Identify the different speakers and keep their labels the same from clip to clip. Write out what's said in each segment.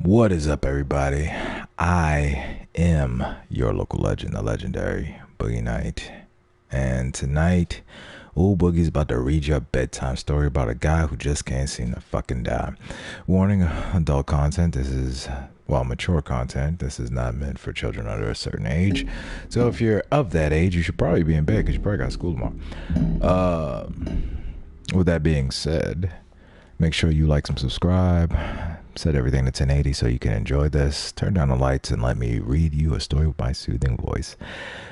Speaker 1: What is up, everybody? I am your local legend, the legendary Boogie Knight. And tonight, old Boogie's about to read you a bedtime story about a guy who just can't seem to fucking die. Warning, adult content. This is, well, mature content. This is not meant for children under a certain age. So if you're of that age, you should probably be in bed because you probably got school tomorrow. With that being said, make sure you like and subscribe. Set everything to 1080 so you can enjoy this. Turn down the lights and let me read you a story with my soothing voice.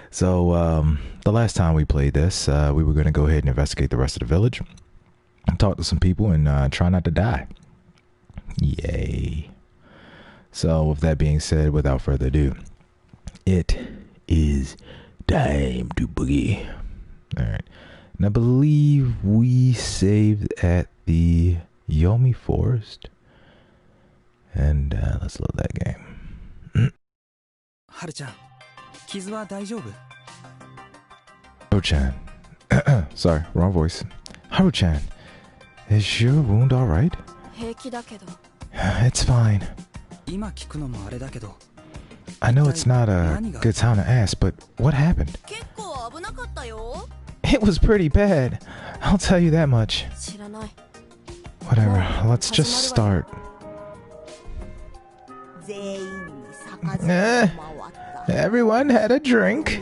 Speaker 1: So, the last time we played this, we were going to go ahead and investigate the rest of the village, talk to some people, and try not to die. Yay. So, with that being said, without further ado, it is time to boogie. Alright. And I believe we saved at the Yomi Forest. And let's load that game.
Speaker 2: Haru-chan, kizu wa daijoubu?
Speaker 1: Haru-chan. Sorry, wrong voice. Haru-chan, is your wound alright? It's fine. I know it's not a good time to ask, but what happened? It was pretty bad. I'll tell you that much. Whatever, let's just start. Everyone had a drink.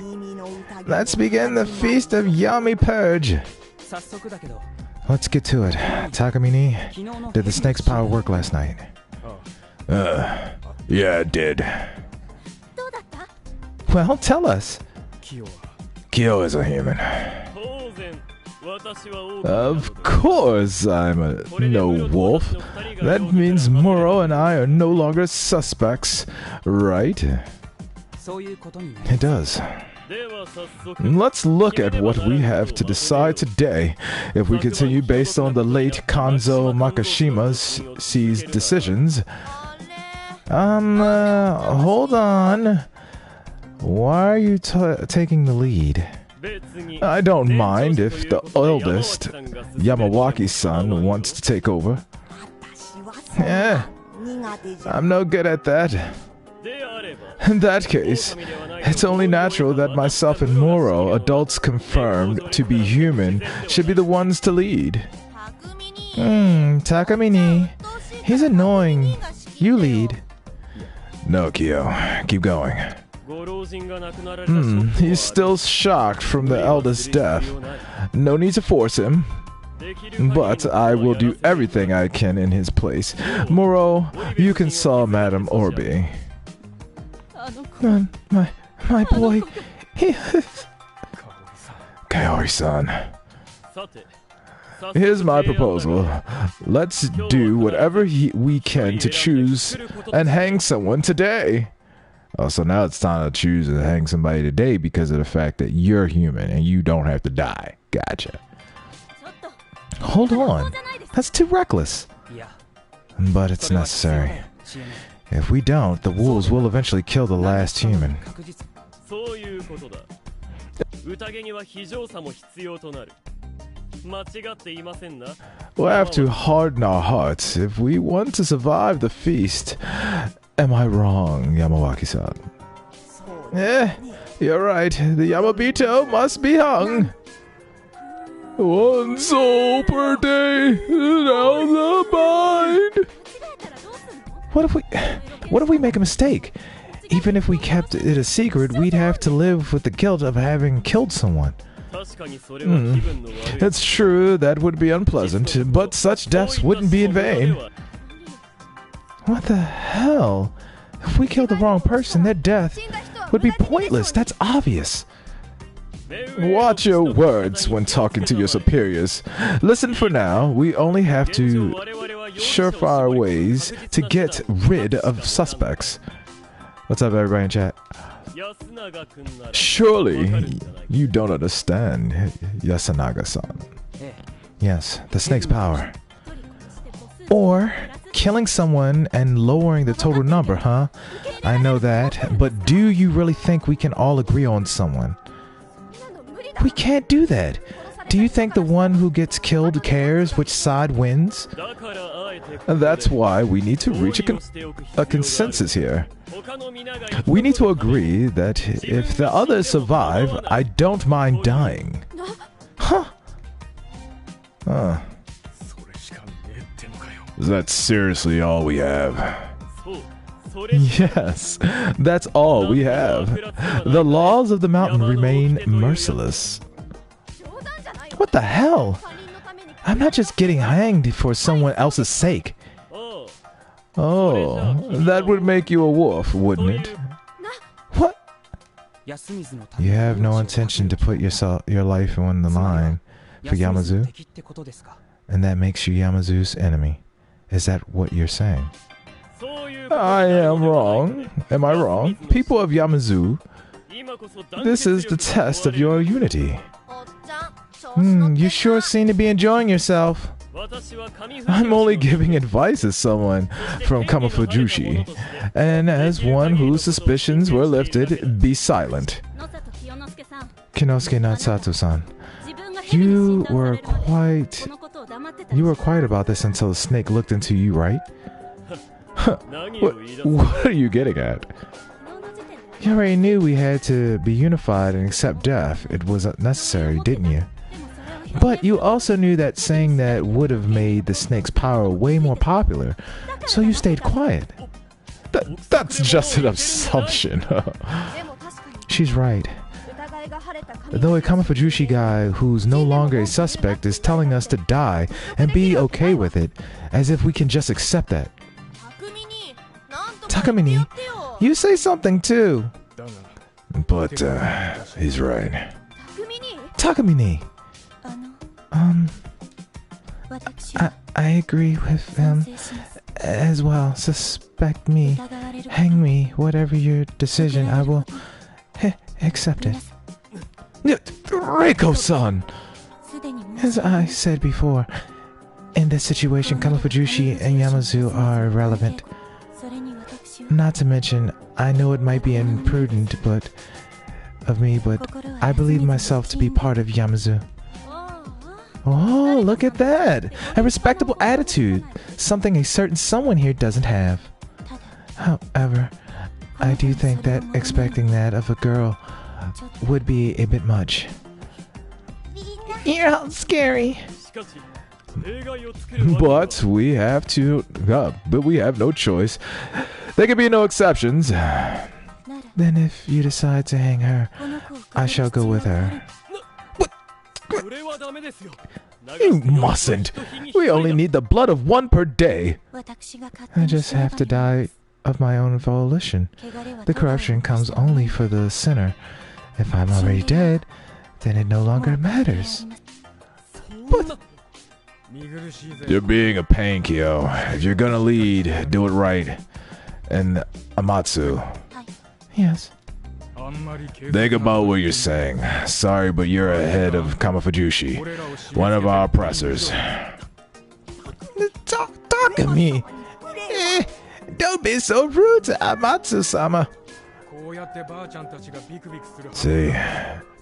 Speaker 1: Let's begin the feast of Yummy Purge. Let's get to it. Takamine, did the snake's power work last night? Yeah, it did. Well, tell us. Kyo is a human. Of course I'm no wolf. That means Moro and I are no longer suspects, right? It does. Let's look at what we have to decide today. If we continue based on the late Kanzo Makashima's decisions... hold on. Why are you taking the lead? I don't mind if the eldest, Yamawaki-san, wants to take over. I'm no good at that. In that case, it's only natural that myself and Moro, adults confirmed to be human, should be the ones to lead. Takamine, he's annoying. You lead. No, Kyo, keep going. He's still shocked from the eldest's death. No need to force him. But I will do everything I can in his place. Moro, you console Madame Orbi. My boy. Kaori-san. Here's my proposal. Let's do whatever we can to choose and hang someone today. Oh, so now it's time to choose and hang somebody today because of the fact that you're human and you don't have to die. Gotcha. Hold on. That's too reckless. But it's necessary. If we don't, the wolves will eventually kill the last human. We'll have to harden our hearts if we want to survive the feast. Am I wrong, Yamawaki-san? You're right. The Yamabito must be hung. One soul per day, down the mind. What if we make a mistake? Even if we kept it a secret, we'd have to live with the guilt of having killed someone. It's true, that would be unpleasant, but such deaths wouldn't be in vain. What the hell? If we kill the wrong person, their death would be pointless. That's obvious. Watch your words when talking to your superiors. Listen, for now, we only have to surefire ways to get rid of suspects. What's up, everybody in chat? Surely you don't understand, Yasunaga-san. Yes, the snake's power. Or killing someone and lowering the total number, huh? I know that, but do you really think we can all agree on someone? We can't do that. Do you think the one who gets killed cares which side wins? And that's why we need to reach a consensus here. We need to agree that if the others survive, I don't mind dying. Huh? Is that seriously all we have? Yes, that's all we have. The laws of the mountain remain merciless. What the hell? I'm not just getting hanged for someone else's sake. Oh, that would make you a wolf, wouldn't it? What? You have no intention to put your life on the line for Yamazu? And that makes you Yamazu's enemy. Is that what you're saying? I am wrong. Am I wrong? People of Yamazu, this is the test of your unity. You sure seem to be enjoying yourself. I'm only giving advice as someone from Kamafujushi, and as one whose suspicions were lifted, be silent. Kinosuke Natsato-san, you were quiet about this until the snake looked into you, right? What are you getting at? You already knew we had to be unified and accept death. It was necessary, didn't you? But you also knew that saying that would have made the snake's power way more popular, so you stayed quiet. That's just an assumption. She's right. Though a Kamafujushi guy who's no longer a suspect is telling us to die and be okay with it, as if we can just accept that. Takamine, you say something too. But, he's right. Takamine! I agree with him as well. Suspect me, hang me, whatever your decision, I will accept it. Reiko-san! As I said before, in this situation, Kamafujushi and Yamazu are irrelevant. Not to mention, I know it might be imprudent of me, but I believe myself to be part of Yamazu. Oh, look at that! A respectable attitude! Something a certain someone here doesn't have. However, I do think that expecting that of a girl would be a bit much. You're all scary. But we have to... but we have no choice. There can be no exceptions. Then if you decide to hang her, I shall go with her. What? You mustn't. We only need the blood of one per day. I just have to die of my own volition. The corruption comes only for the sinner. If I'm already dead, then it no longer matters. But... You're being a pain, Kyo. If you're gonna lead, do it right. And Amatsu. Yes. Think about what you're saying. Sorry, but you're ahead of Kamafujushi, one of our oppressors. Talk to me. Don't be so rude to Amatsu-sama. See,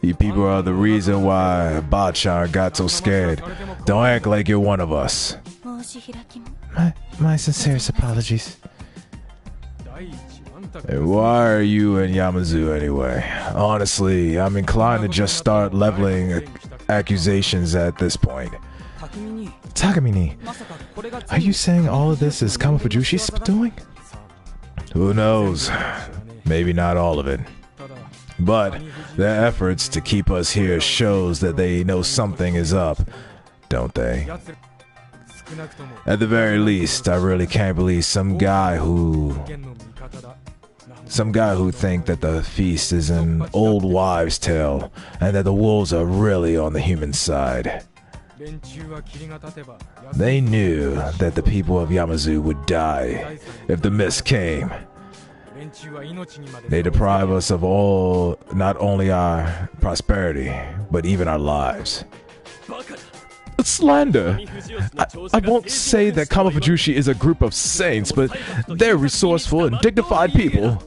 Speaker 1: you people are the reason why Bachan got so scared. Don't act like you're one of us. My sincerest apologies. And why are you in Yamazu anyway? Honestly, I'm inclined to just start leveling accusations at this point. Takamine, are you saying all of this is Kamafujushi's doing? Who knows? Maybe not all of it. But their efforts to keep us here shows that they know something is up, don't they? At the very least, I really can't believe some guy who think that the feast is an old wives' tale and that the wolves are really on the human side. They knew that the people of Yamazu would die if the mist came. They deprive us of all, not only our prosperity, but even our lives. Slander! I won't say that Kamafujushi is a group of saints, but they're resourceful and dignified people.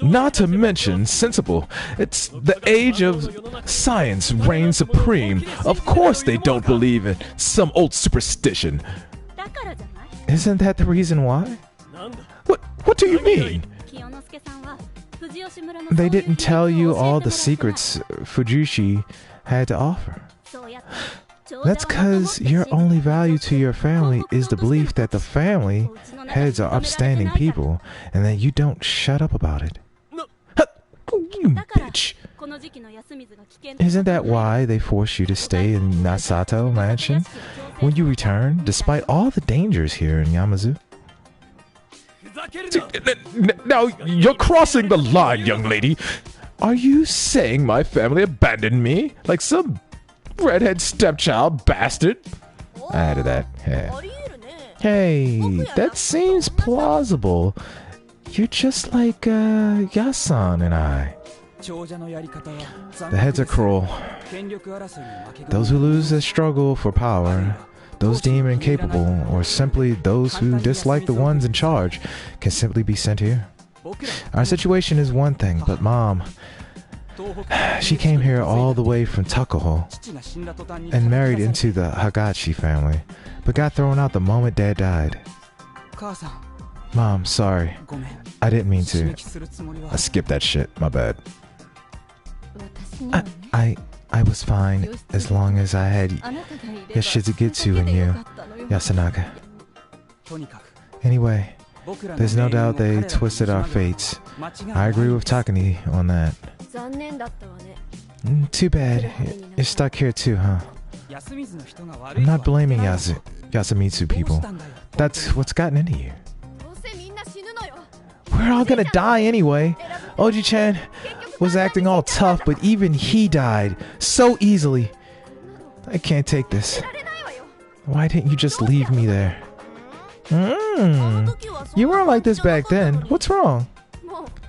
Speaker 1: Not to mention sensible. It's the age of science reigns supreme. Of course they don't believe in some old superstition. Isn't that the reason why? What do you mean? They didn't tell you all the secrets Fujishi had to offer. That's because your only value to your family is the belief that the family heads are upstanding people and that you don't shut up about it. You bitch. Isn't that why they force you to stay in Nasato Mansion when you return, despite all the dangers here in Yamazu? Now, you're crossing the line, young lady. Are you saying my family abandoned me like some redhead stepchild bastard? I added that. Hey, that seems plausible. You're just like Yasan and I. The heads are cruel. Those who lose their struggle for power, those deemed incapable, or simply those who dislike the ones in charge, can simply be sent here. Our situation is one thing, but Mom, she came here all the way from Tuckahoe and married into the Hagachi family, but got thrown out the moment Dad died. Mom, sorry. I didn't mean to. I skipped that shit. My bad. I was fine as long as I had Yoshizugitsu and you, Yasunaka. Anyway, there's no doubt they twisted our fates. I agree with Takani on that. Too bad. You're stuck here too, huh? I'm not blaming Yasumitsu people. That's what's gotten into you. We're all gonna die anyway. Oji-chan was acting all tough, but even he died so easily. I can't take this. Why didn't you just leave me there? You weren't like this back then. What's wrong?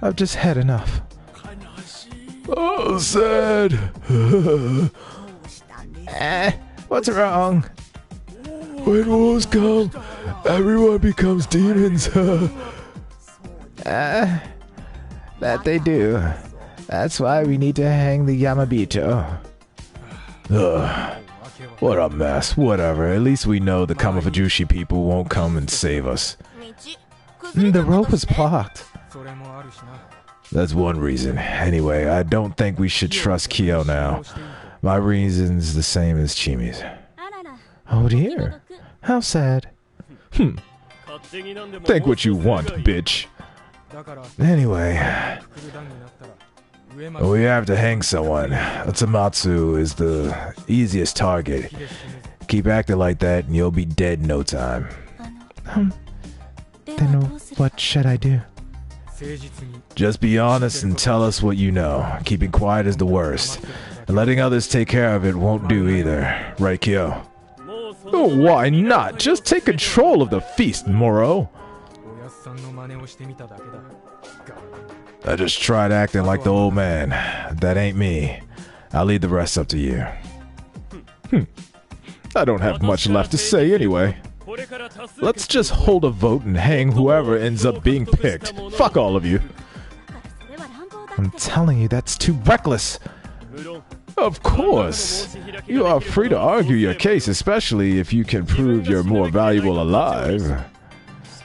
Speaker 1: I've just had enough. Oh, sad. What's wrong? When wolves come, everyone becomes demons. That they do. That's why we need to hang the Yamabito. Ugh. What a mess. Whatever. At least we know the Kamafujushi people won't come and save us. The rope was blocked. That's one reason. Anyway, I don't think we should trust Kyo now. My reason's the same as Chimi's. Oh dear. How sad. Think what you want, bitch. Anyway, we have to hang someone. Utsumatsu is the easiest target. Keep acting like that and you'll be dead in no time. Then what should I do? Just be honest and tell us what you know. Keeping quiet is the worst. And letting others take care of it won't do either. Right, Kyo? Oh, why not? Just take control of the feast, Moro. I just tried acting like the old man. That ain't me. I'll leave the rest up to you. I don't have much left to say anyway. Let's just hold a vote and hang whoever ends up being picked. Fuck all of you. I'm telling you, that's too reckless. Of course. You are free to argue your case, especially if you can prove you're more valuable alive.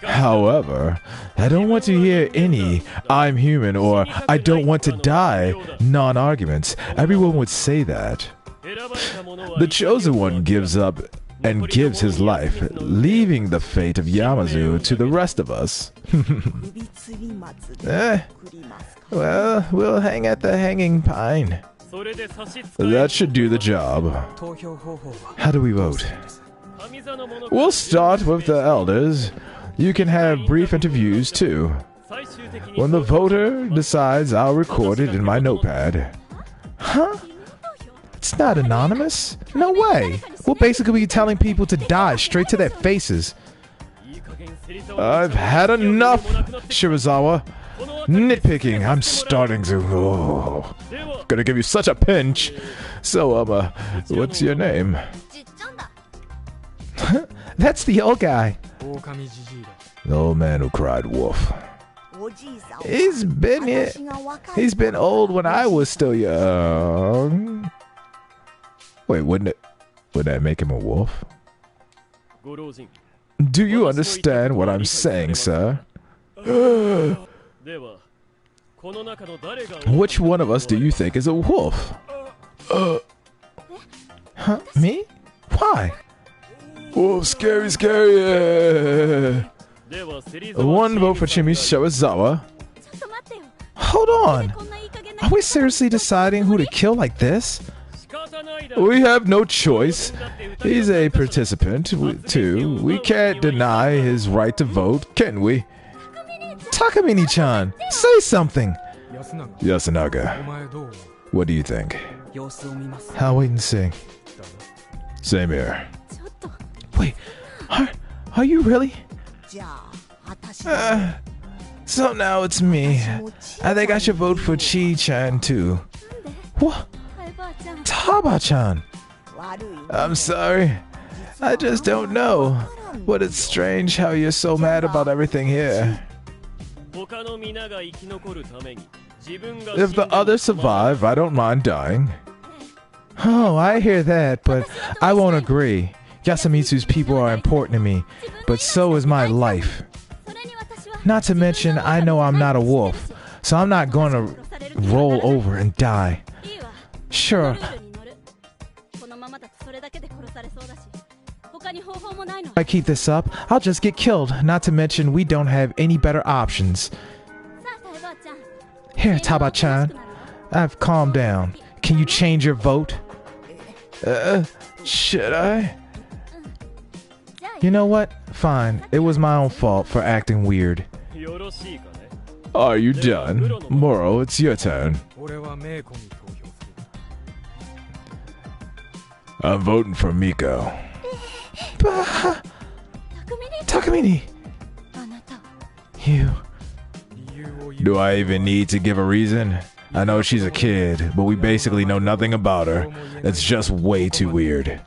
Speaker 1: However, I don't want to hear any "I'm human" or "I don't want to die" non-arguments. Everyone would say that. The chosen one gives up and gives his life, leaving the fate of Yamazu to the rest of us. Well, we'll hang at the hanging pine. That should do the job. How do we vote? We'll start with the elders. You can have brief interviews too. When the voter decides, I'll record it in my notepad. Huh? It's not anonymous? No way! We'll basically be telling people to die straight to their faces. I've had enough, Shirazawa. Nitpicking, I'm starting to... Oh, gonna give you such a pinch. So, what's your name? That's the old guy. The old man who cried wolf. He's been here. He's been old when I was still young. Wait, wouldn't that make him a wolf? Do you understand what I'm saying, sir? Which one of us do you think is a wolf? Huh? Me? Why? Oh, scary, scary. One vote for Shimizawa. Hold on. Are we seriously deciding who to kill like this? We have no choice. He's a participant, too. We can't deny his right to vote, can we? Takamine-chan, say something. Yasunaga, what do you think? I'll wait and see. Same here. Wait, are you really? So now it's me. I think I should vote for Chi-chan too. What? Taba-chan. I'm sorry. I just don't know. But it's strange how you're so mad about everything here. If the others survive, I don't mind dying. Oh, I hear that, but I won't agree. Yasumitsu's people are important to me, but so is my life. Not to mention, I know I'm not a wolf, so I'm not going to roll over and die. Sure. If I keep this up, I'll just get killed. Not to mention, we don't have any better options. Here, Taba-chan. I've calmed down. Can you change your vote? Should I? You know what? Fine. It was my own fault for acting weird. Are you done? Moro, it's your turn. I'm voting for Miko. Takamine! You. Do I even need to give a reason? I know she's a kid, but we basically know nothing about her. It's just way too weird.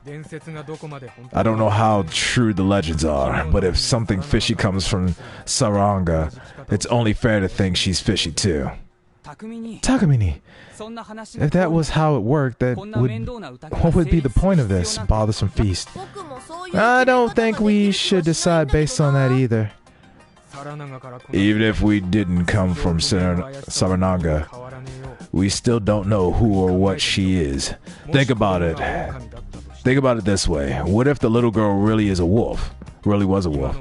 Speaker 1: I don't know how true the legends are, but if something fishy comes from Saranga, it's only fair to think she's fishy too. Takamine! If that was how it worked, what would be the point of this bothersome feast? I don't think we should decide based on that either. Even if we didn't come from Saranaga, we still don't know who or what she is. Think about it. Think about it this way. What if the little girl really is a wolf? Really was a wolf?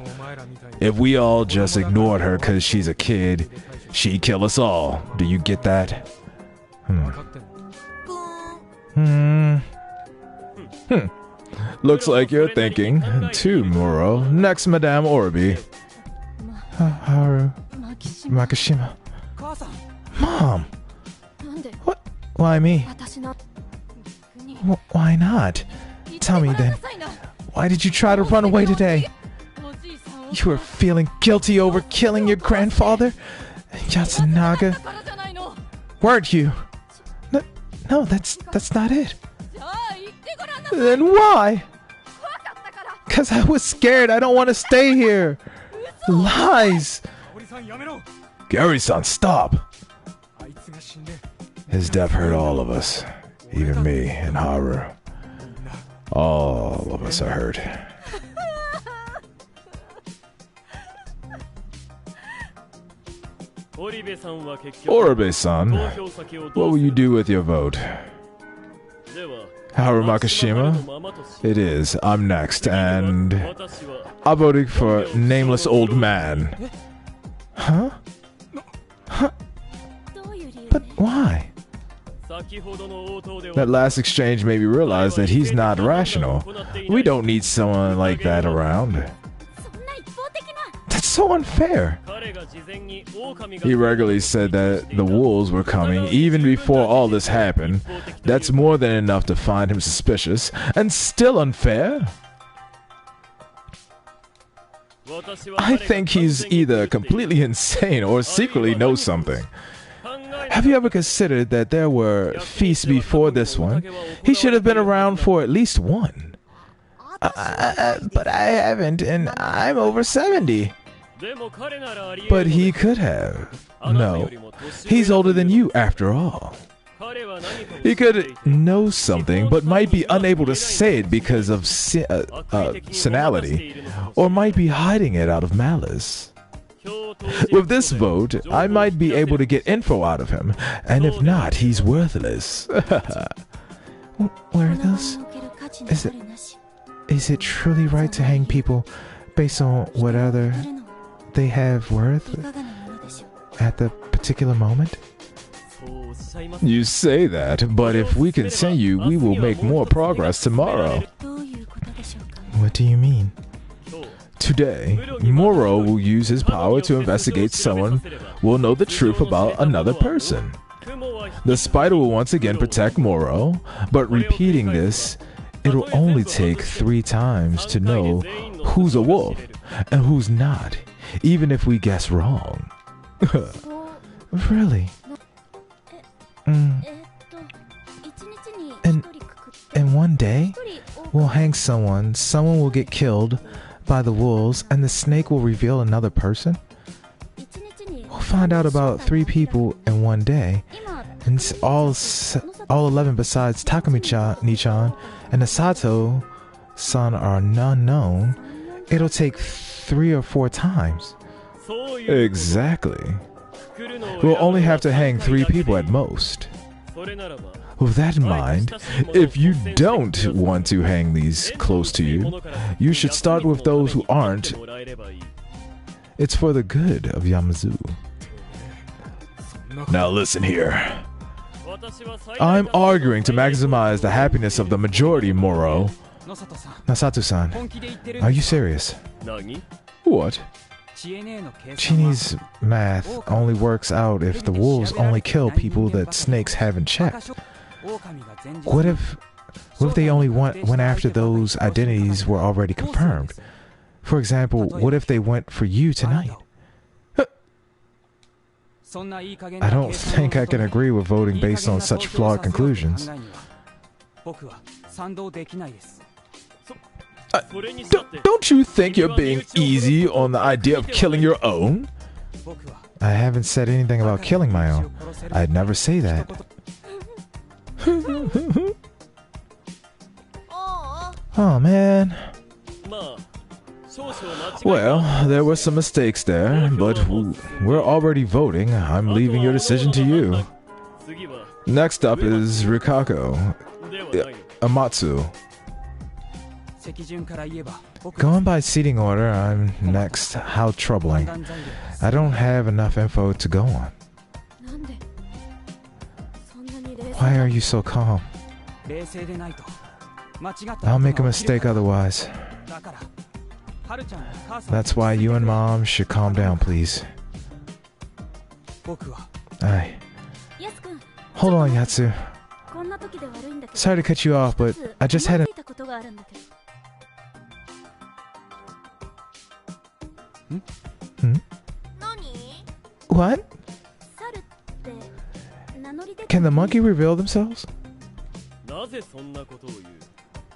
Speaker 1: If we all just ignored her because she's a kid, she'd kill us all. Do you get that? Looks like you're thinking. Too, Muro. Next, Madame Orbi. Haru Makishima. Mom! What? Why me? Why not? Tell me then. Why did you try to run away today? You were feeling guilty over killing your grandfather? Yasunaga? Weren't you? No, that's not it. Then why? 'Cause I was scared. I don't want to stay here. Lies! Gary-san, stop! His death hurt all of us. Even me and Haru. All of us are hurt. Oribe-san, what will you do with your vote? Haru Makishima? It is. I'm next, and I'm voting for Nameless Old Man. Huh? Huh? But why? That last exchange made me realize that he's not rational. We don't need someone like that around. That's so unfair. He regularly said that the wolves were coming even before all this happened. That's more than enough to find him suspicious, and still unfair. I think he's either completely insane or secretly knows something. Have you ever considered that there were feasts before this one? He should have been around for at least one. But I haven't, and I'm over 70. But he could have. No, he's older than you after all. He could know something, but might be unable to say it because of senility, or might be hiding it out of malice. With this vote, I might be able to get info out of him, and if not, he's worthless. Where are those? Is it truly right to hang people based on whatever they have worth at the particular moment? You say that, but if we continue, we will make more progress tomorrow. What do you mean? Today, Moro will use his power to investigate someone who will know the truth about another person. The spider will once again protect Moro, but repeating this, it'll only take 3 times to know who's a wolf and who's not, even if we guess wrong. Really? And one day, we'll hang someone will get killed by the wolves, and the snake will reveal another person? We'll find out about 3 people in one day, and all 11 besides Takumi-chan and the Sato-san are unknown. It'll take 3 or 4 times. Exactly. We'll only have to hang 3 people at most. With that in mind, if you don't want to hang these close to you, you should start with those who aren't. It's for the good of Yamazu. Now listen here. I'm arguing to maximize the happiness of the majority, Moro. Nasato-san, are you serious? What? Chini's math only works out if the wolves only kill people that snakes haven't checked. What if they only went after those identities were already confirmed? For example, what if they went for you tonight? I don't think I can agree with voting based on such flawed conclusions. Don't you think you're being easy on the idea of killing your own? I haven't said anything about killing my own. I'd never say that. Oh man. Well, there were some mistakes there, but we're already voting. I'm leaving your decision to you. Next up is Rikako Amatsu. Going by seating order, I'm next. How troubling. I don't have enough info to go on. Why are you so calm? I'll make a mistake otherwise. That's why you and Mom should calm down, please. Aye. Hold on, Yatsu. Sorry to cut you off, but I just had a... What? Can the monkey reveal themselves?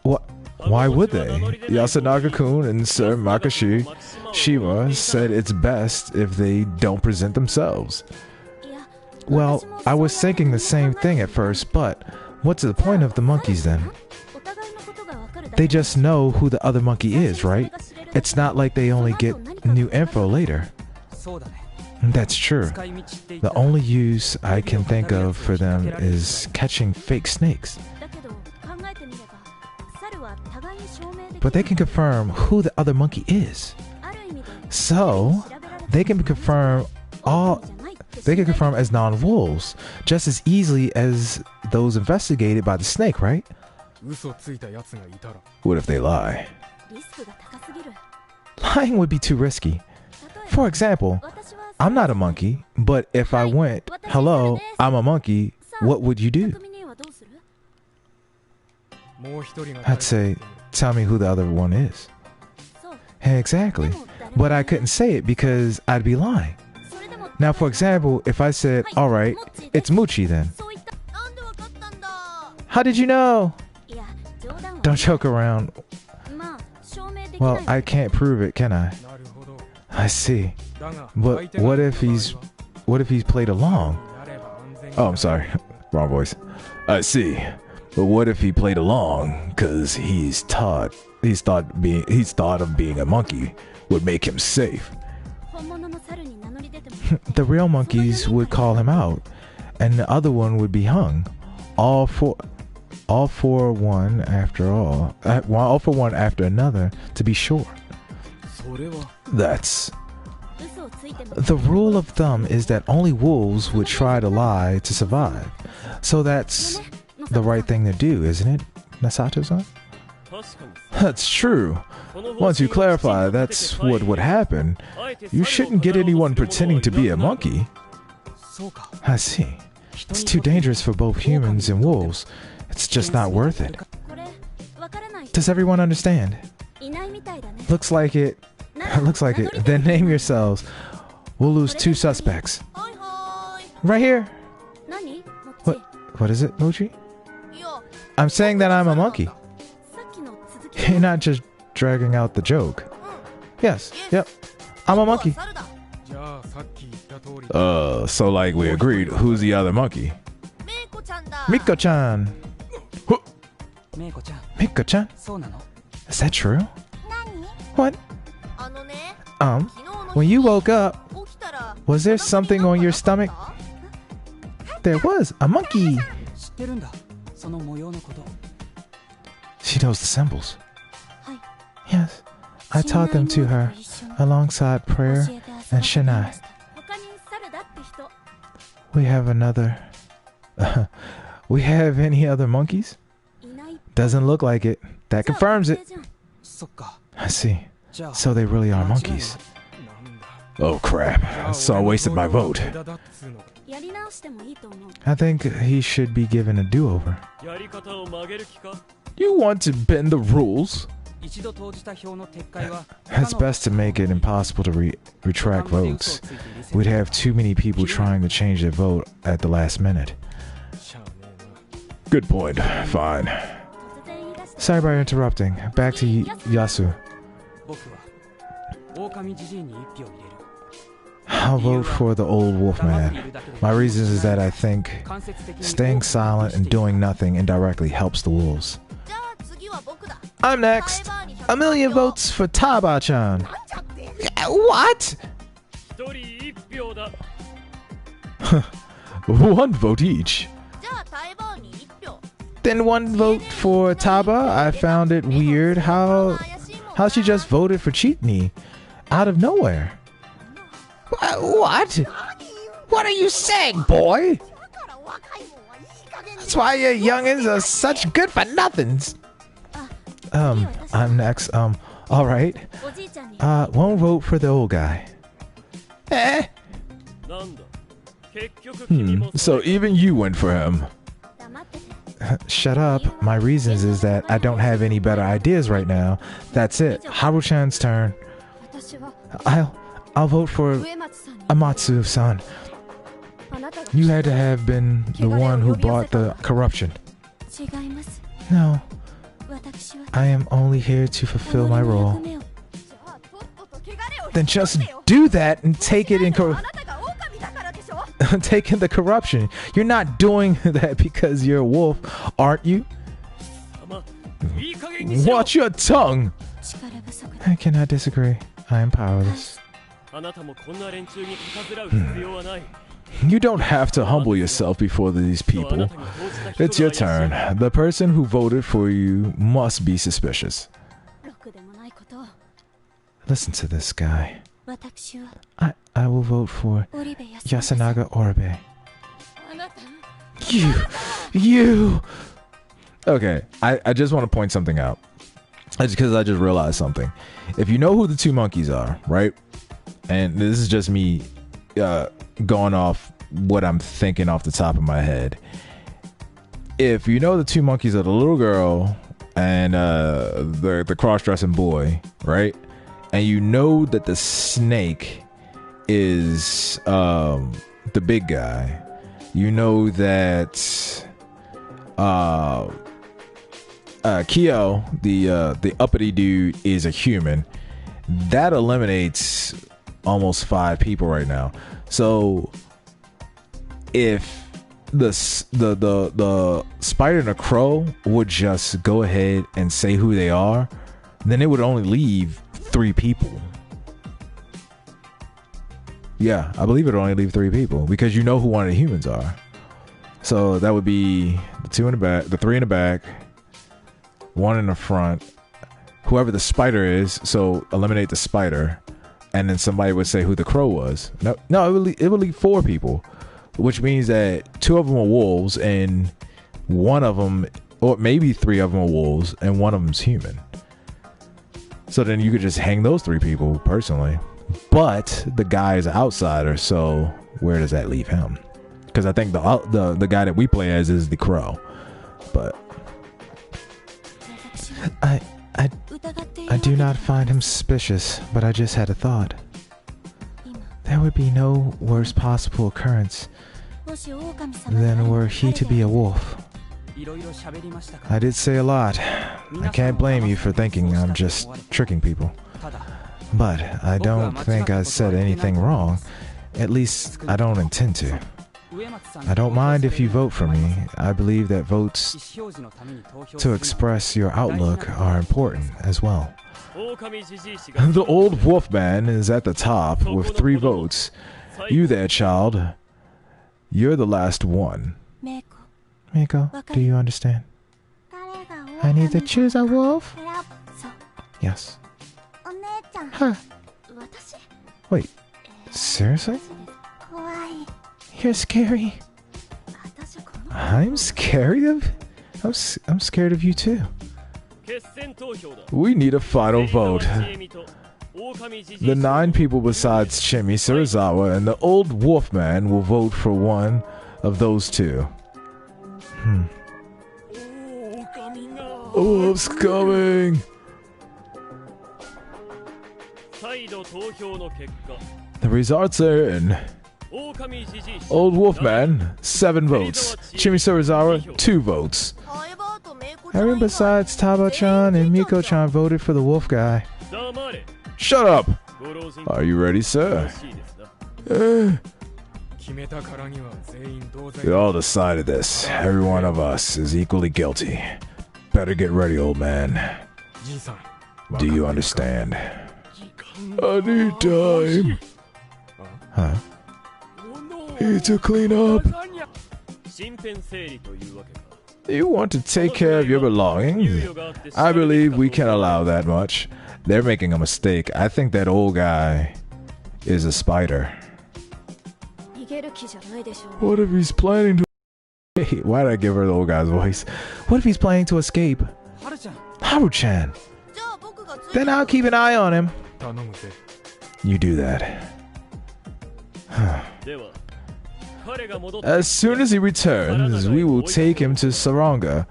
Speaker 1: What? Why would they? Yasunaga-kun and Sir Makashi Shima said it's best if they don't present themselves. Well, I was thinking the same thing at first, but what's the point of the monkeys then? They just know who the other monkey is, right? It's not like they only get new info later. That's true. The only use I can think of for them is catching fake snakes. But they can confirm who the other monkey is. So, they can confirm as non-wolves just as easily as those investigated by the snake, right? What if they lie? Lying would be too risky. For example, I'm not a monkey, but if I went, "Hello, I'm a monkey," what would you do? I'd say, "Tell me who the other one is." Exactly. But I couldn't say it because I'd be lying. Now, for example, if I said, "Alright, it's Muchi then." How did you know? Don't joke around. Well, I can't prove it, can I? I see. But what if he's played along? Oh, I'm sorry. Wrong voice. I see. But what if he played along? Cause he's thought of being a monkey would make him safe. The real monkeys would call him out, and the other one would be hung. All for one after another, to be sure. That's the rule of thumb is that only wolves would try to lie to survive. So that's the right thing to do, isn't it, Nasato-san? That's true. Once you clarify that's what would happen, you shouldn't get anyone pretending to be a monkey. I see. It's too dangerous for both humans and wolves. It's just not worth it. Does everyone understand? Looks like it. Looks like it. Then name yourselves. We'll lose 2 suspects. Right here. What is it, Mochi? I'm saying that I'm a monkey. You're not just dragging out the joke. Yes, yep. I'm a monkey. So like we agreed, who's the other monkey? Miko-chan. Miko-chan? Is that true? What? When you woke up, was there something on your stomach? There was a monkey. She knows the symbols. Yes, I taught them to her alongside prayer and Shinai. We have another. We have any other monkeys? Doesn't look like it. That confirms it. I see. So they really are monkeys. Oh crap. So I wasted my vote. I think he should be given a do-over. You want to bend the rules? It's best to make it impossible to retract votes. We'd have too many people trying to change their vote at the last minute. Good point. Fine. Sorry about interrupting. Back to Yasu. I'll vote for the old wolfman. My reason is that I think staying silent and doing nothing indirectly helps the wolves. I'm next. 1,000,000 votes for Taba-chan. What? 1 vote each. Then 1 vote for Taba. I found it weird how she just voted for Cheatney out of nowhere. What? What are you saying, boy? That's why you youngins are such good for nothings. I'm next. Alright. 1 vote for the old guy. So even you went for him. Shut up. My reasons is that I don't have any better ideas right now. That's it. Haru-chan's turn. I'll vote for Amatsu-san. You had to have been the one who brought the corruption. No. I am only here to fulfill my role. Then just do that and take it in taking the corruption. You're not doing that because you're a wolf, aren't you? Watch your tongue! I cannot disagree. I am powerless. You don't have to humble yourself before these people. It's your turn. The person who voted for you must be suspicious. Listen to this guy. I will vote for Yasunaga Oribe. You. Okay, I just want to point something out. Because I just realized something. If you know who the 2 monkeys are, right? And this is just me going off what I'm thinking off the top of my head. If you know the 2 monkeys are the little girl and the cross-dressing boy, right? And you know that the snake is the big guy. You know that Kyo, the uppity dude, is a human. That eliminates almost 5 people right now. So if the spider and the crow would just go ahead and say who they are, then it would only leave 3 people. Yeah, I believe it would only leave 3 people because you know who one of the humans are. So that would be the 2 in the back, the 3 in the back, 1 in the front, whoever the spider is. So eliminate the spider, and then somebody would say who the crow was. No, it would leave 4 people, which means that 2 of them are wolves and 1 of them, or maybe 3 of them are wolves and 1 of them's human. So then you could just hang those 3 people personally. But the guy is an outsider, so where does that leave him? Because I think the guy that we play as is the crow. But I do not find him suspicious, but I just had a thought. There would be no worse possible occurrence than were he to be a wolf. I did say a lot. I can't blame you for thinking I'm just tricking people. But I don't think I said anything wrong. At least I don't intend to. I don't mind if you vote for me. I believe that votes to express your outlook are important as well. The old wolfman is at the top with 3 votes. You there, child. You're the last one. Miko, do you understand? I need to choose a wolf? Yes. Huh. Wait, seriously? You're scary. I'm scared of... I'm scared of you too. We need a final vote. The 9 people besides Chimi, Surazawa, and the old wolfman will vote for one of those 2. Wolf's coming! The results are in. Old Wolfman, 7 votes. Chimi Surazawa, 2 votes. Everyone besides Taba-chan and Miko-chan voted for the wolf guy. Shut up! Are you ready, sir? We all decided this. Every one of us is equally guilty. Better get ready, old man. Do you understand? I need time. Huh? Need to clean up. You want to take care of your belongings? I believe we can allow that much. They're making a mistake. I think that old guy is a spider. What if he's planning to... Hey, why did I give her the old guy's voice? What if he's planning to escape? Haru-chan. Then I'll keep an eye on him. You do that. As soon as he returns, we will take him to Saranga.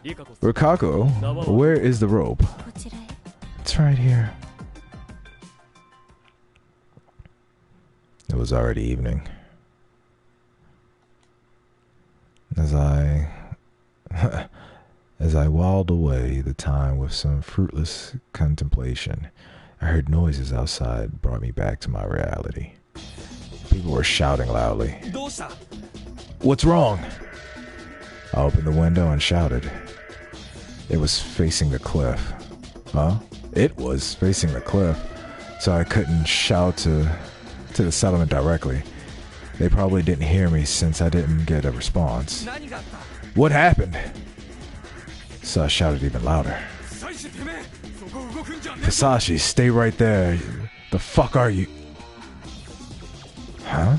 Speaker 1: Rikako, where is the rope? It's right here. It was already evening. As I whiled away the time with some fruitless contemplation, I heard noises outside brought me back to my reality. People were shouting loudly. What's wrong? I opened the window and shouted. It was facing the cliff. Huh? It was facing the cliff, so I couldn't shout to the settlement directly. They probably didn't hear me since I didn't get a response. What happened? So I shouted even louder. Hisashi, stay right there. The fuck are you? Huh?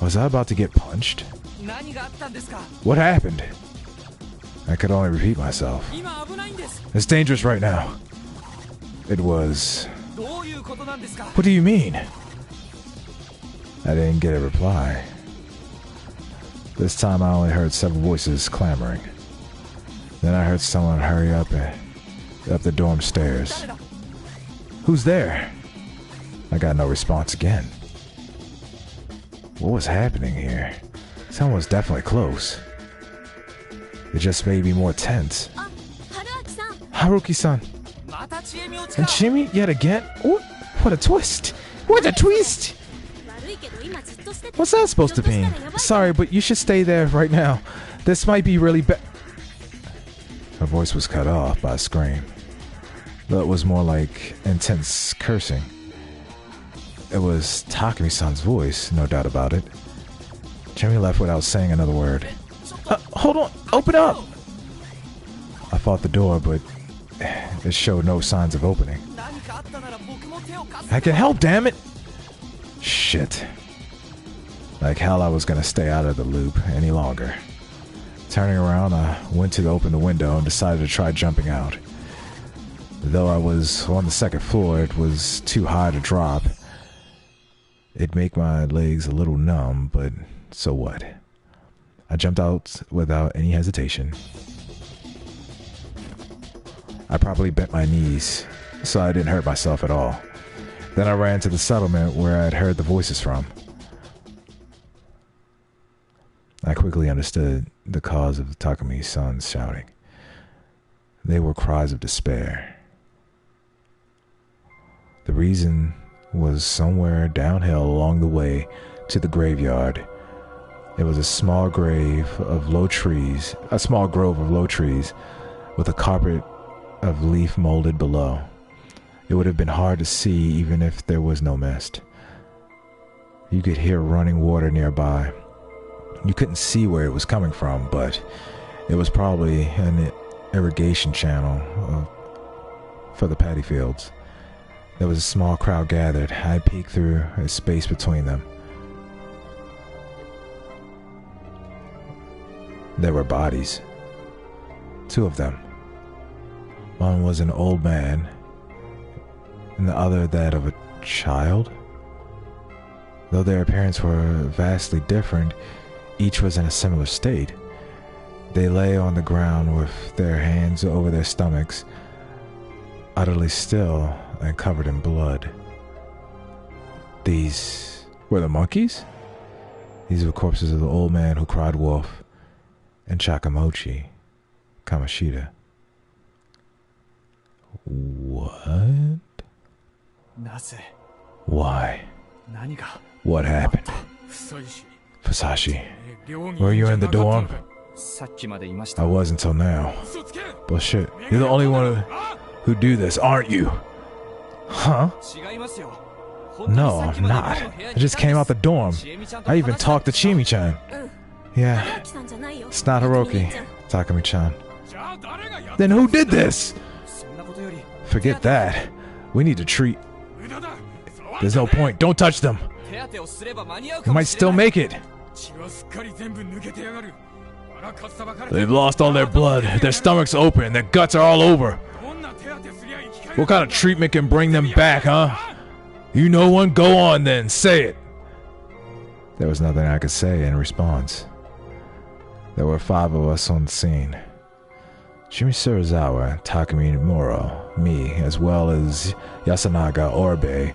Speaker 1: Was I about to get punched? What happened? I could only repeat myself. It's dangerous right now. It was... What do you mean? I didn't get a reply. This time I only heard several voices clamoring. Then I heard someone hurry up the dorm stairs. Who's there? I got no response again. What was happening here? Someone was definitely close. It just made me more tense. Haruki-san. And Chimi yet again? What a twist! What a twist! What's that supposed to mean? Sorry, but you should stay there right now. This might be really bad. Her voice was cut off by a scream. Though it was more like intense cursing. It was Takumi-san's voice, no doubt about it. Jimmy left without saying another word. Hold on! Open up! I fought the door, but it showed no signs of opening. I can help, damn it! Shit. Like hell I was gonna stay out of the loop any longer. Turning around, I went to open the window and decided to try jumping out. Though I was on the second floor, it was too high to drop. It'd make my legs a little numb, but so what? I jumped out without any hesitation. I probably bent my knees, so I didn't hurt myself at all. Then I ran to the settlement where I'd heard the voices from. I quickly understood the cause of Takumi-san's shouting. They were cries of despair. The reason was somewhere downhill along the way to the graveyard. It was a small grove of low trees with a carpet of leaf molded below. It would have been hard to see even if there was no mist. You could hear running water nearby. You couldn't see where it was coming from, but it was probably an irrigation channel for the paddy fields. There was a small crowd gathered. I peeked through a space between them. There were bodies. 2 of them. One was an old man, and the other that of a child. Though their appearance were vastly different, each was in a similar state. They lay on the ground with their hands over their stomachs, utterly still and covered in blood. These were the monkeys? These were corpses of the old man who cried wolf and Chakamochi Kamashita. What? Why? What happened? Fusashi, were you in the dorm? I was until now. Bullshit. You're the only one who do this, aren't you? Huh? No, I'm not. I just came out the dorm. I even talked to Chimi-chan. Yeah, it's not Hiroki, Takumi-chan. Then who did this? Forget that. We need to treat... There's no point. Don't touch them. You might still make it. They've lost all their blood. Their stomachs open. Their guts are all over. What kind of treatment can bring them back, huh? You know one? Go on then. Say it. There was nothing I could say in response. There were 5 of us on the scene. Shimi Surazawa, Takumi Moro, me, as well as Yasunaga Orbe,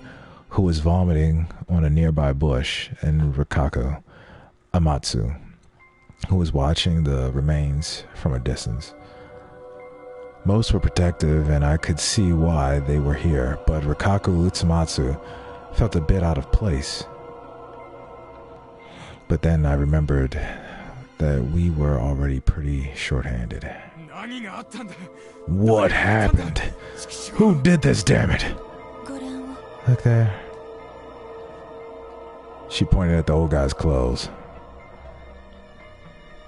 Speaker 1: who was vomiting on a nearby bush, and Rikaku Amatsu, who was watching the remains from a distance. Most were protective, and I could see why they were here, but Rikaku Utsumatsu felt a bit out of place. But then I remembered that we were already pretty short-handed. What happened? Who did this, damn it? Look there. She pointed at the old guy's clothes.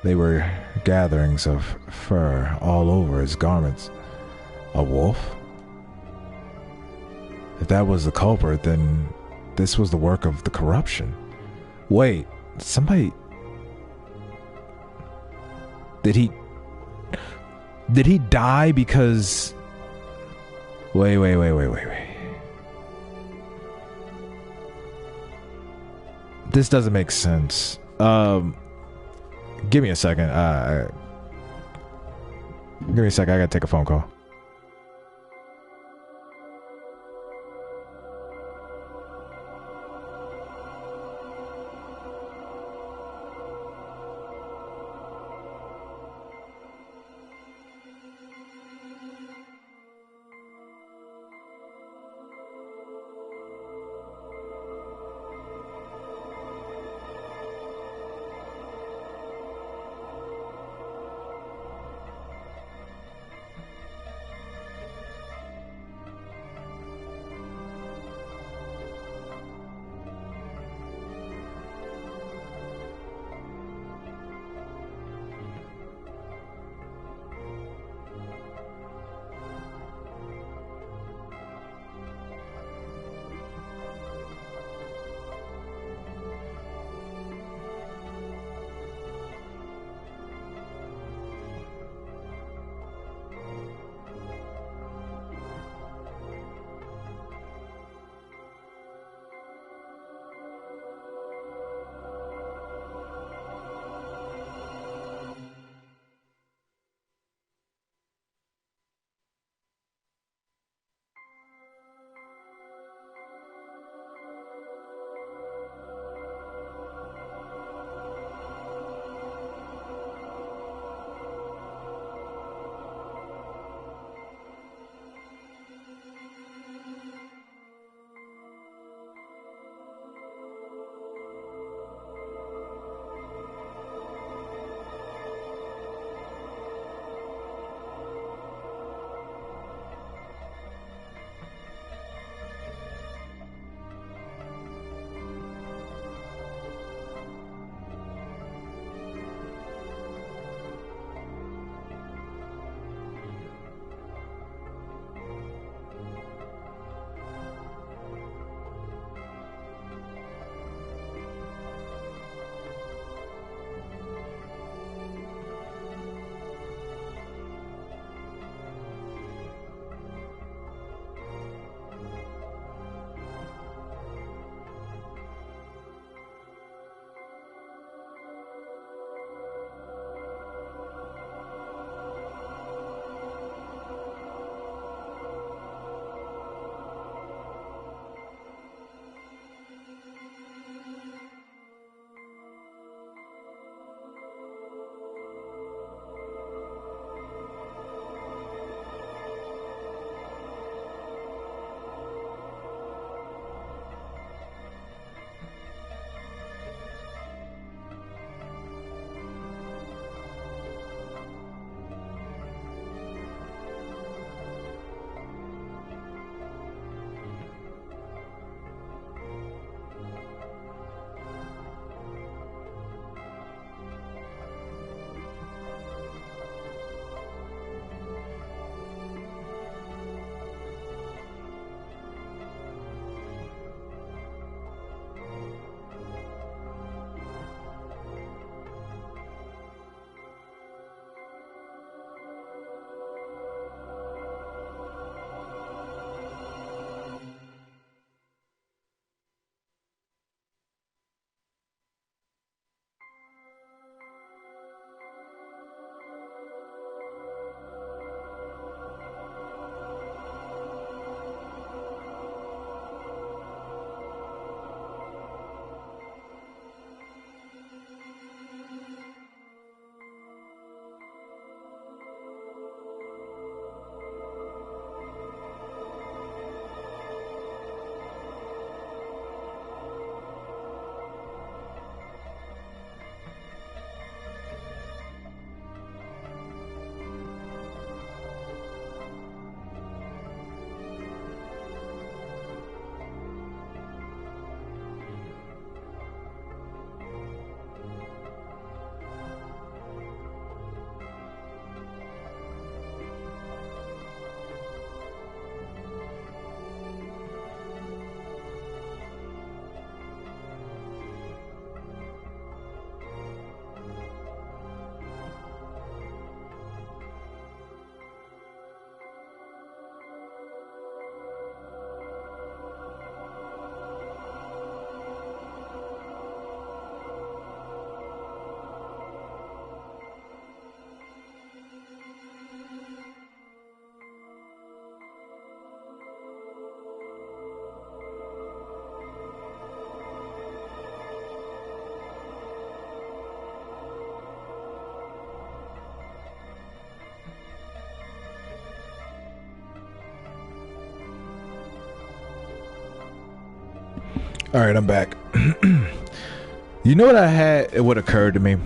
Speaker 1: They were gatherings of fur all over his garments. A wolf? If that was the culprit, then this was the work of the corruption. Wait, somebody... Did he die because... Wait. This doesn't make sense. Give me a second. Give me a second. I gotta take a phone call. All right, I'm back. You know what I had? What occurred to me?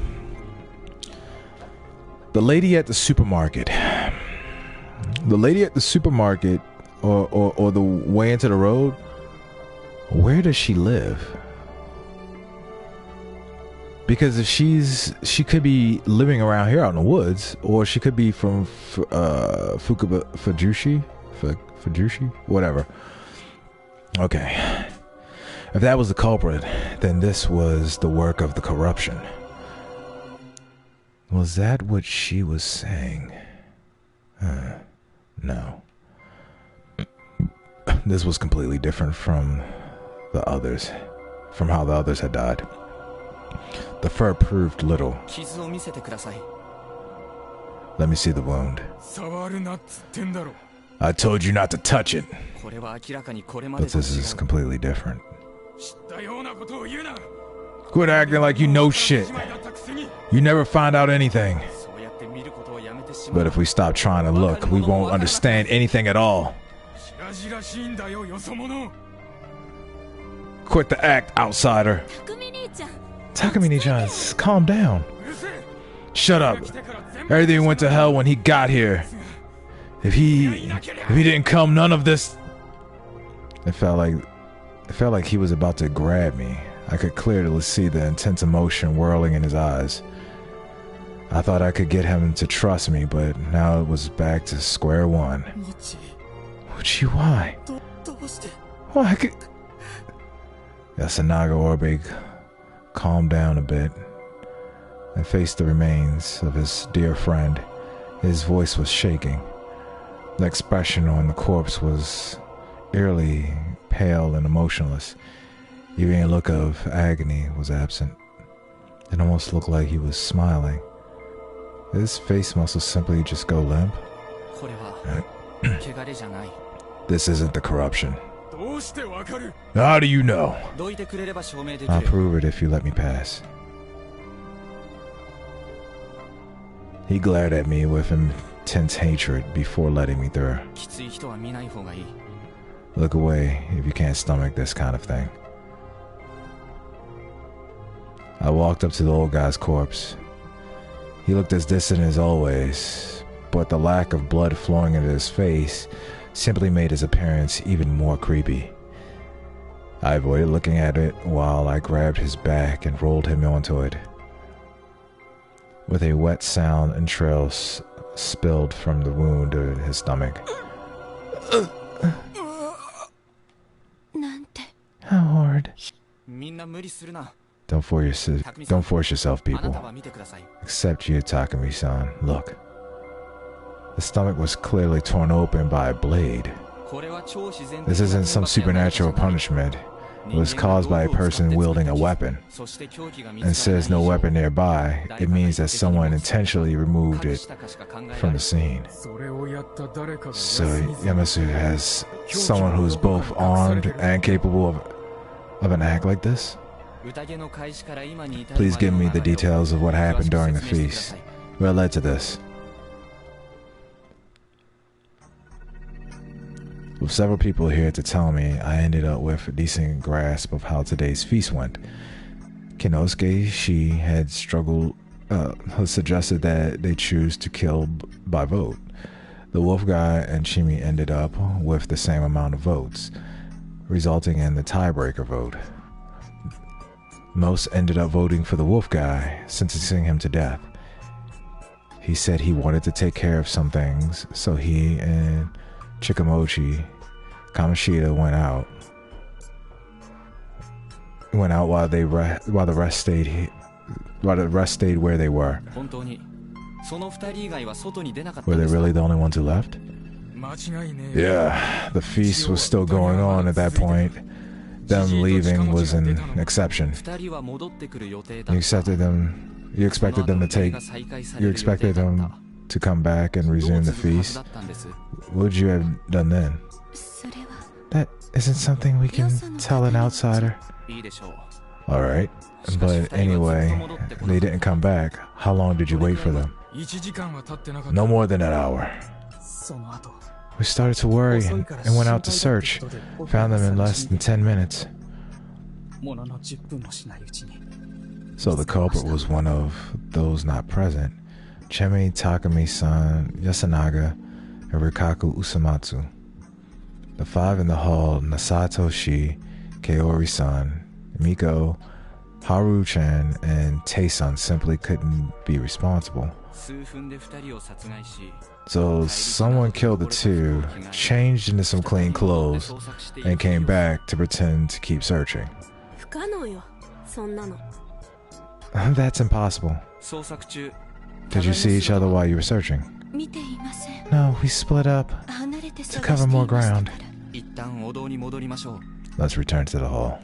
Speaker 1: The lady at the supermarket. The lady at the supermarket, or the way into the road. Where does she live? Because if she could be living around here out in the woods, or she could be from Fujushi, whatever. Okay. If that was the culprit, then this was the work of the corruption. Was that what she was saying? No. This was completely different from the others, from how the others had died. The fur proved little. Let me see the wound. I told you not to touch it. But this is completely different. Quit acting like you know shit. You never find out anything. But if we stop trying to look, we won't understand anything at all. Quit the act, outsider. Takumi-chan, calm down. Shut up. Everything went to hell when he got here. If he didn't come, none of this. It felt like he was about to grab me. I could clearly see the intense emotion whirling in his eyes. I thought I could get him to trust me, but now it was back to square one. Uchi, why? Why? Yasunaga Orbe calmed down a bit and faced the remains of his dear friend. His voice was shaking. The expression on the corpse was eerily pale and emotionless. Even a look of agony was absent. It almost looked like he was smiling. His face muscles simply just go limp. This isn't the corruption. How do you know? I'll prove it if you let me pass. He glared at me with intense hatred before letting me through. Look away if you can't stomach this kind of thing. I walked up to the old guy's corpse. He looked as distant as always, but the lack of blood flowing into his face simply made his appearance even more creepy. I avoided looking at it while I grabbed his back and rolled him onto it. With a wet sound, entrails spilled from the wound to his stomach. How hard? Don't force yourself, people. Except you, Takumi-san. Look. The stomach was clearly torn open by a blade. This isn't some supernatural punishment. It was caused by a person wielding a weapon. And says no weapon nearby, it means that someone intentionally removed it from the scene. So Yamasu has someone who's both armed and capable of an act like this? Please give me the details of what happened during the feast. What led to this? With several people here to tell me, I ended up with a decent grasp of how today's feast went. Kinosuke, she had suggested that they choose to kill by vote. The wolf guy and Chimi ended up with the same amount of votes, resulting in the tiebreaker vote. Most ended up voting for the wolf guy, sentencing him to death. He said he wanted to take care of some things, so he and Chikamochi Kamoshida went out while the rest stayed where they were. Were they really the only ones who left? Yeah, the feast was still going on at that point. Them leaving was an exception. You expected them to come back and resume the feast. What would you have done then? That isn't something we can tell an outsider. Alright, but anyway, they didn't come back. How long did you wait for them? No more than an hour. We started to worry and went out to search. Found them in less than 10 minutes. So the culprit was one of those not present: Chemi, Takami-san, Yasunaga, and Rikaku Usamatsu. The five in the hall, Nasato Shi, Kaori-san, Miko, Haru-chan, and Tae-san simply couldn't be responsible. So someone killed the two, changed into some clean clothes, and came back to pretend to keep searching. That's impossible. Did you see each other while you were searching? No, we split up to cover more ground. Let's return to the hall.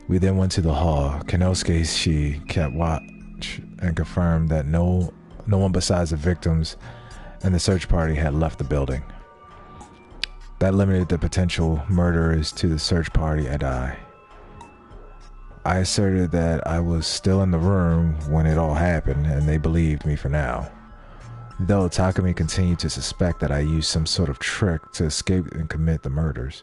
Speaker 1: We then went to the hall. Kenosuke Shi kept watch and confirmed that no one besides the victims and the search party had left the building. That limited the potential murderers to the search party and I. I asserted that I was still in the room when it all happened, and they believed me for now. Though Takami continued to suspect that I used some sort of trick to escape and commit the murders.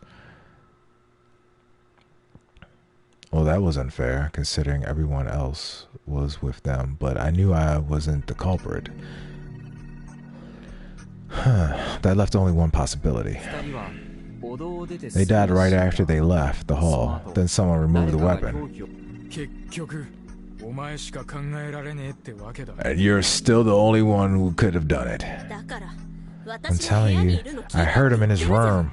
Speaker 1: Well, that was unfair, considering everyone else was with them, but I knew I wasn't the culprit. That left only one possibility. They died right after they left the hall. Then someone removed the weapon. And you're still the only one who could have done it. I'm telling you, I heard him in his room.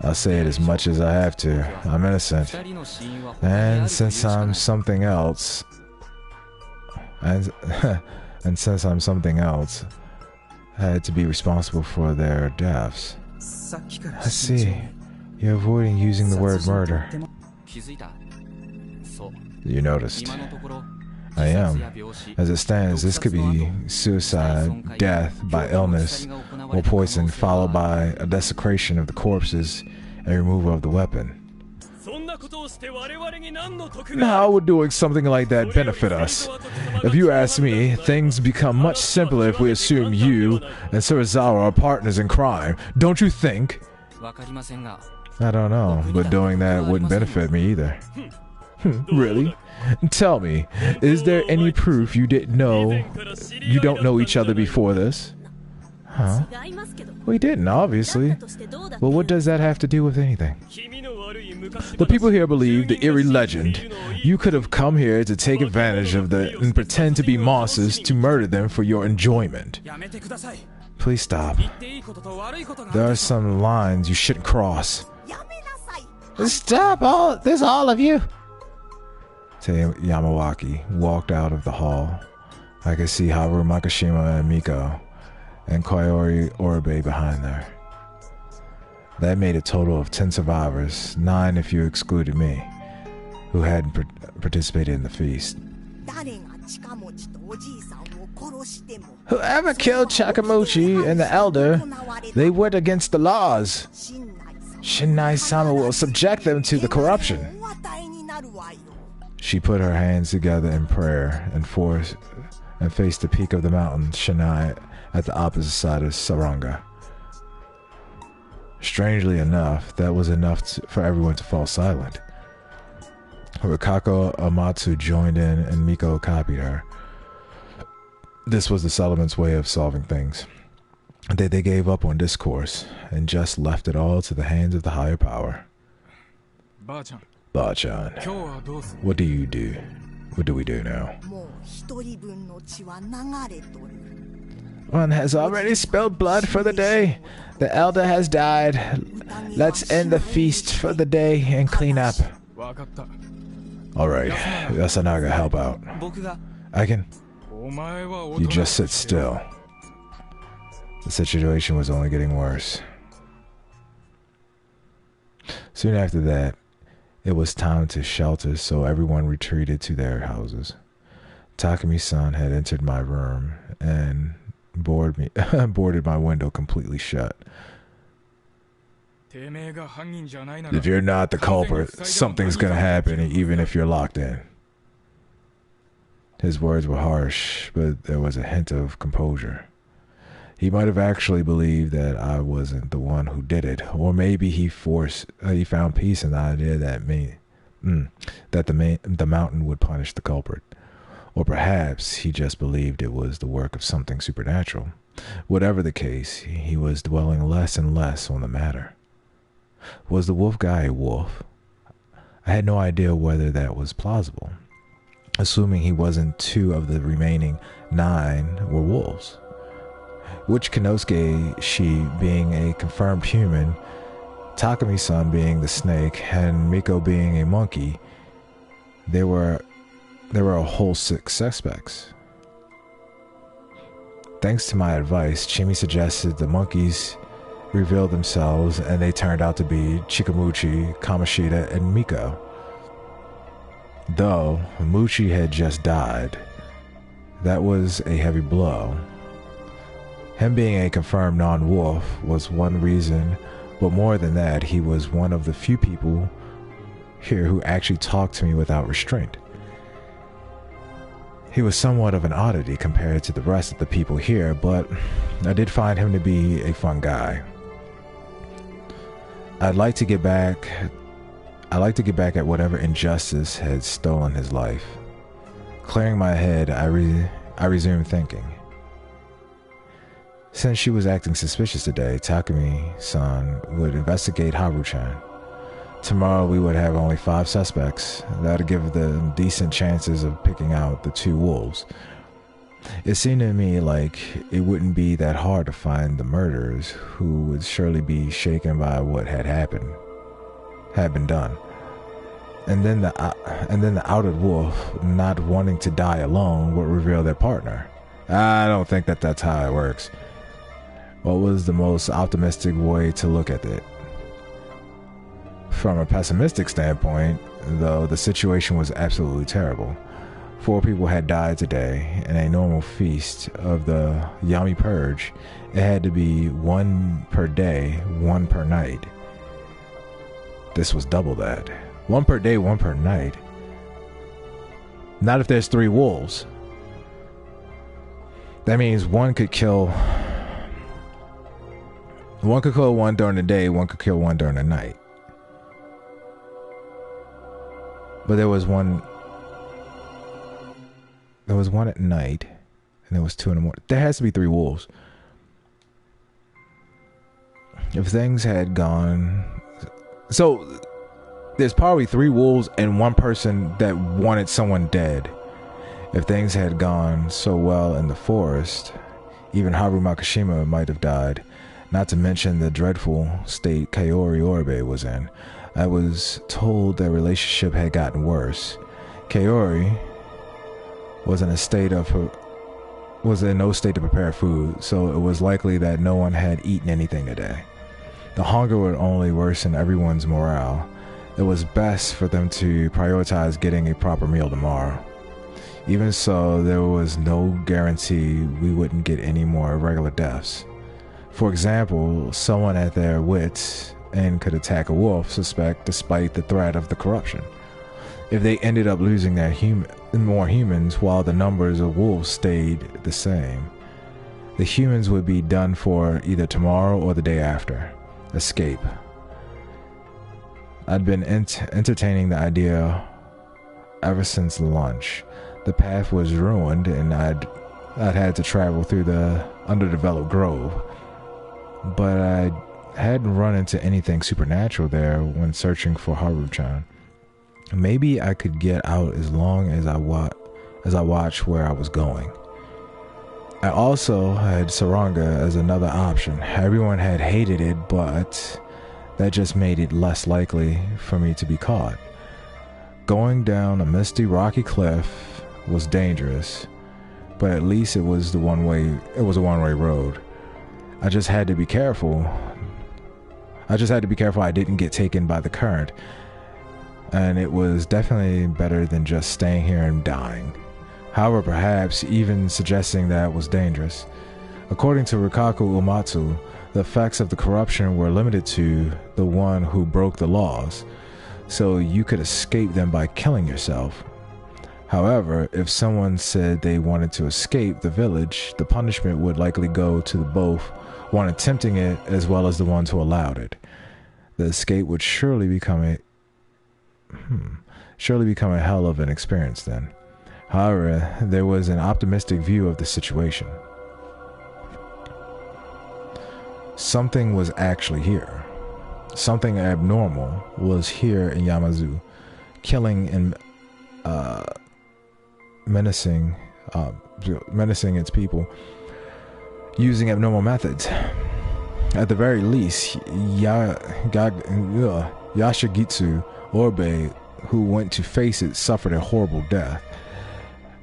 Speaker 1: I'll say it as much as I have to. I'm innocent. And since I'm something else... And since I'm something else... I had to be responsible for their deaths. I see. You're avoiding using the word murder. You noticed. I am. As it stands, this could be suicide, death by illness, or poison, followed by a desecration of the corpses and removal of the weapon. How would doing something like that benefit us? If you ask me, things become much simpler if we assume you and Surazawa are partners in crime, don't you think? I don't know, but doing that wouldn't benefit me either. Really? Tell me, is there any proof you don't know each other before this? Huh? We didn't, obviously. Well, what does that have to do with anything? The people here believe the eerie legend. You could have come here to take advantage of and pretend to be monsters to murder them for your enjoyment. Please stop. There are some lines you shouldn't cross. Stop there's all of you. Yamawaki walked out of the hall. I could see Haru Makishima and Miko and Kaori Oribe behind her. That made a total of 10 survivors, 9 if you excluded me, who hadn't participated in the feast. Whoever killed Chakamochi and the elder, they went against the laws. Shinai-sama will subject them to the corruption. She put her hands together in prayer and faced the peak of the mountain, Shinai, at the opposite side of Saranga. Strangely enough, that was enough for everyone to fall silent. Rikako Amatsu joined in and Miko copied her. This was the Solomon's way of solving things. They gave up on discourse and just left it all to the hands of the higher power. Ba-chan, what do you do? What do we do now? One has already spilled blood for the day. The elder has died. Let's end the feast for the day and clean up. Alright, Yasunaga, help out. I can. You just sit still. The situation was only getting worse. Soon after that, it was time to shelter, so everyone retreated to their houses. Takumi-san had entered my room and boarded my window completely shut. If you're not the culprit, something's gonna happen even if you're locked in. His words were harsh, but there was a hint of composure. He might have actually believed that I wasn't the one who did it, or maybe he found peace in the idea that the mountain would punish the culprit. Or perhaps he just believed it was the work of something supernatural. Whatever the case, he was dwelling less and less on the matter. Was the wolf guy a wolf? I had no idea whether that was plausible, assuming he wasn't 2 of the remaining 9 were wolves. Which Kinosuke, she being a confirmed human, Takumi-san being the snake, and Miko being a monkey, there were a whole 6 suspects. Thanks to my advice, Chimi suggested the monkeys reveal themselves, and they turned out to be Chikamuchi, Kamoshida, and Miko. Though Muchi had just died, that was a heavy blow. Him being a confirmed non-wolf was one reason, but more than that, he was one of the few people here who actually talked to me without restraint. He was somewhat of an oddity compared to the rest of the people here, but I did find him to be a fun guy. I'd like to get back at whatever injustice had stolen his life. Clearing my head, I resumed thinking. Since she was acting suspicious today, Takumi-san would investigate Haru-chan. Tomorrow we would have only 5 suspects. That would give them decent chances of picking out the 2 wolves. It seemed to me like it wouldn't be that hard to find the murderers, who would surely be shaken by what had been done. And then the outed wolf, not wanting to die alone, would reveal their partner. I don't think that's how it works. What was the most optimistic way to look at it? From a pessimistic standpoint, though, the situation was absolutely terrible. 4 people had died today. In a normal feast of the Yami Purge, it had to be 1 per day, 1 per night. This was double that. 1 per day, 1 per night. Not if there's 3 wolves. That means one could kill one during the day, one could kill one during the night. But there was one at night, and there was 2 in the morning. There has to be 3 wolves. If things had gone... So, there's probably 3 wolves and 1 person that wanted someone dead. If things had gone so well in the forest, even Haru Makishima might have died. Not to mention the dreadful state Kaori Oribe was in. I was told their relationship had gotten worse. Kaori was in no state to prepare food, so it was likely that no one had eaten anything today. The hunger would only worsen everyone's morale. It was best for them to prioritize getting a proper meal tomorrow. Even so, there was no guarantee we wouldn't get any more irregular deaths. For example, someone at their wits' end could attack a wolf suspect despite the threat of the corruption. If they ended up losing their more humans while the numbers of wolves stayed the same, the humans would be done for either tomorrow or the day after. Escape. I'd been entertaining the idea ever since lunch. The path was ruined and I'd had to travel through the underdeveloped grove. But I hadn't run into anything supernatural there when searching for Haru-chan. Maybe I could get out as long as I watched where I was going. I also had Saranga as another option. Everyone had hated it, but that just made it less likely for me to be caught. Going down a misty rocky cliff was dangerous, but at least it was a one-way road. I just had to be careful I didn't get taken by the current, and it was definitely better than just staying here and dying. However, perhaps even suggesting that was dangerous. According to Rikaku Umatsu, the effects of the corruption were limited to the one who broke the laws, so you could escape them by killing yourself. However, if someone said they wanted to escape the village, the punishment would likely go to both one attempting it as well as the ones who allowed it. The escape would surely become a hell of an experience then. However, there was an optimistic view of the situation. Something was actually here. Something abnormal was here in Yamazu, killing and menacing its people using abnormal methods. At the very least, Yashigitsu Orbe, who went to face it, suffered a horrible death.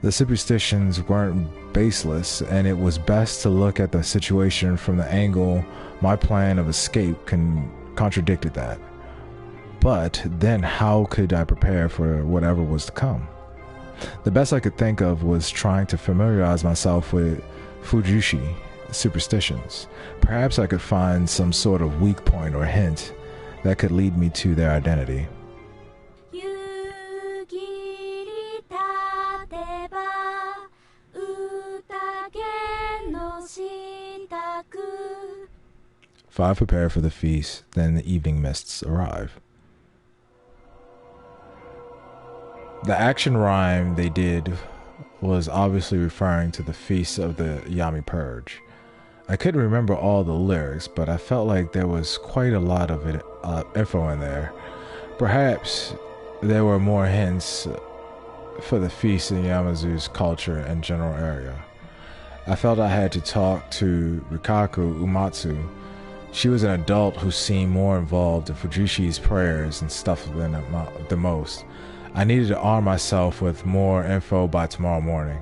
Speaker 1: The superstitions weren't baseless, and it was best to look at the situation from the angle my plan of escape contradicted that. But then how could I prepare for whatever was to come? The best I could think of was trying to familiarize myself with Fujushi superstitions. Perhaps I could find some sort of weak point or hint that could lead me to their identity. 5 prepare for the feast, then the evening mists arrive. The action rhyme they did was obviously referring to the feast of the Yami Purge. I couldn't remember all the lyrics, but I felt like there was quite a lot of info in there. Perhaps there were more hints for the feast in Yamazu's culture and general area. I felt I had to talk to Rikaku Umatsu. She was an adult who seemed more involved in Fujishi's prayers and stuff than the most. I needed to arm myself with more info by tomorrow morning.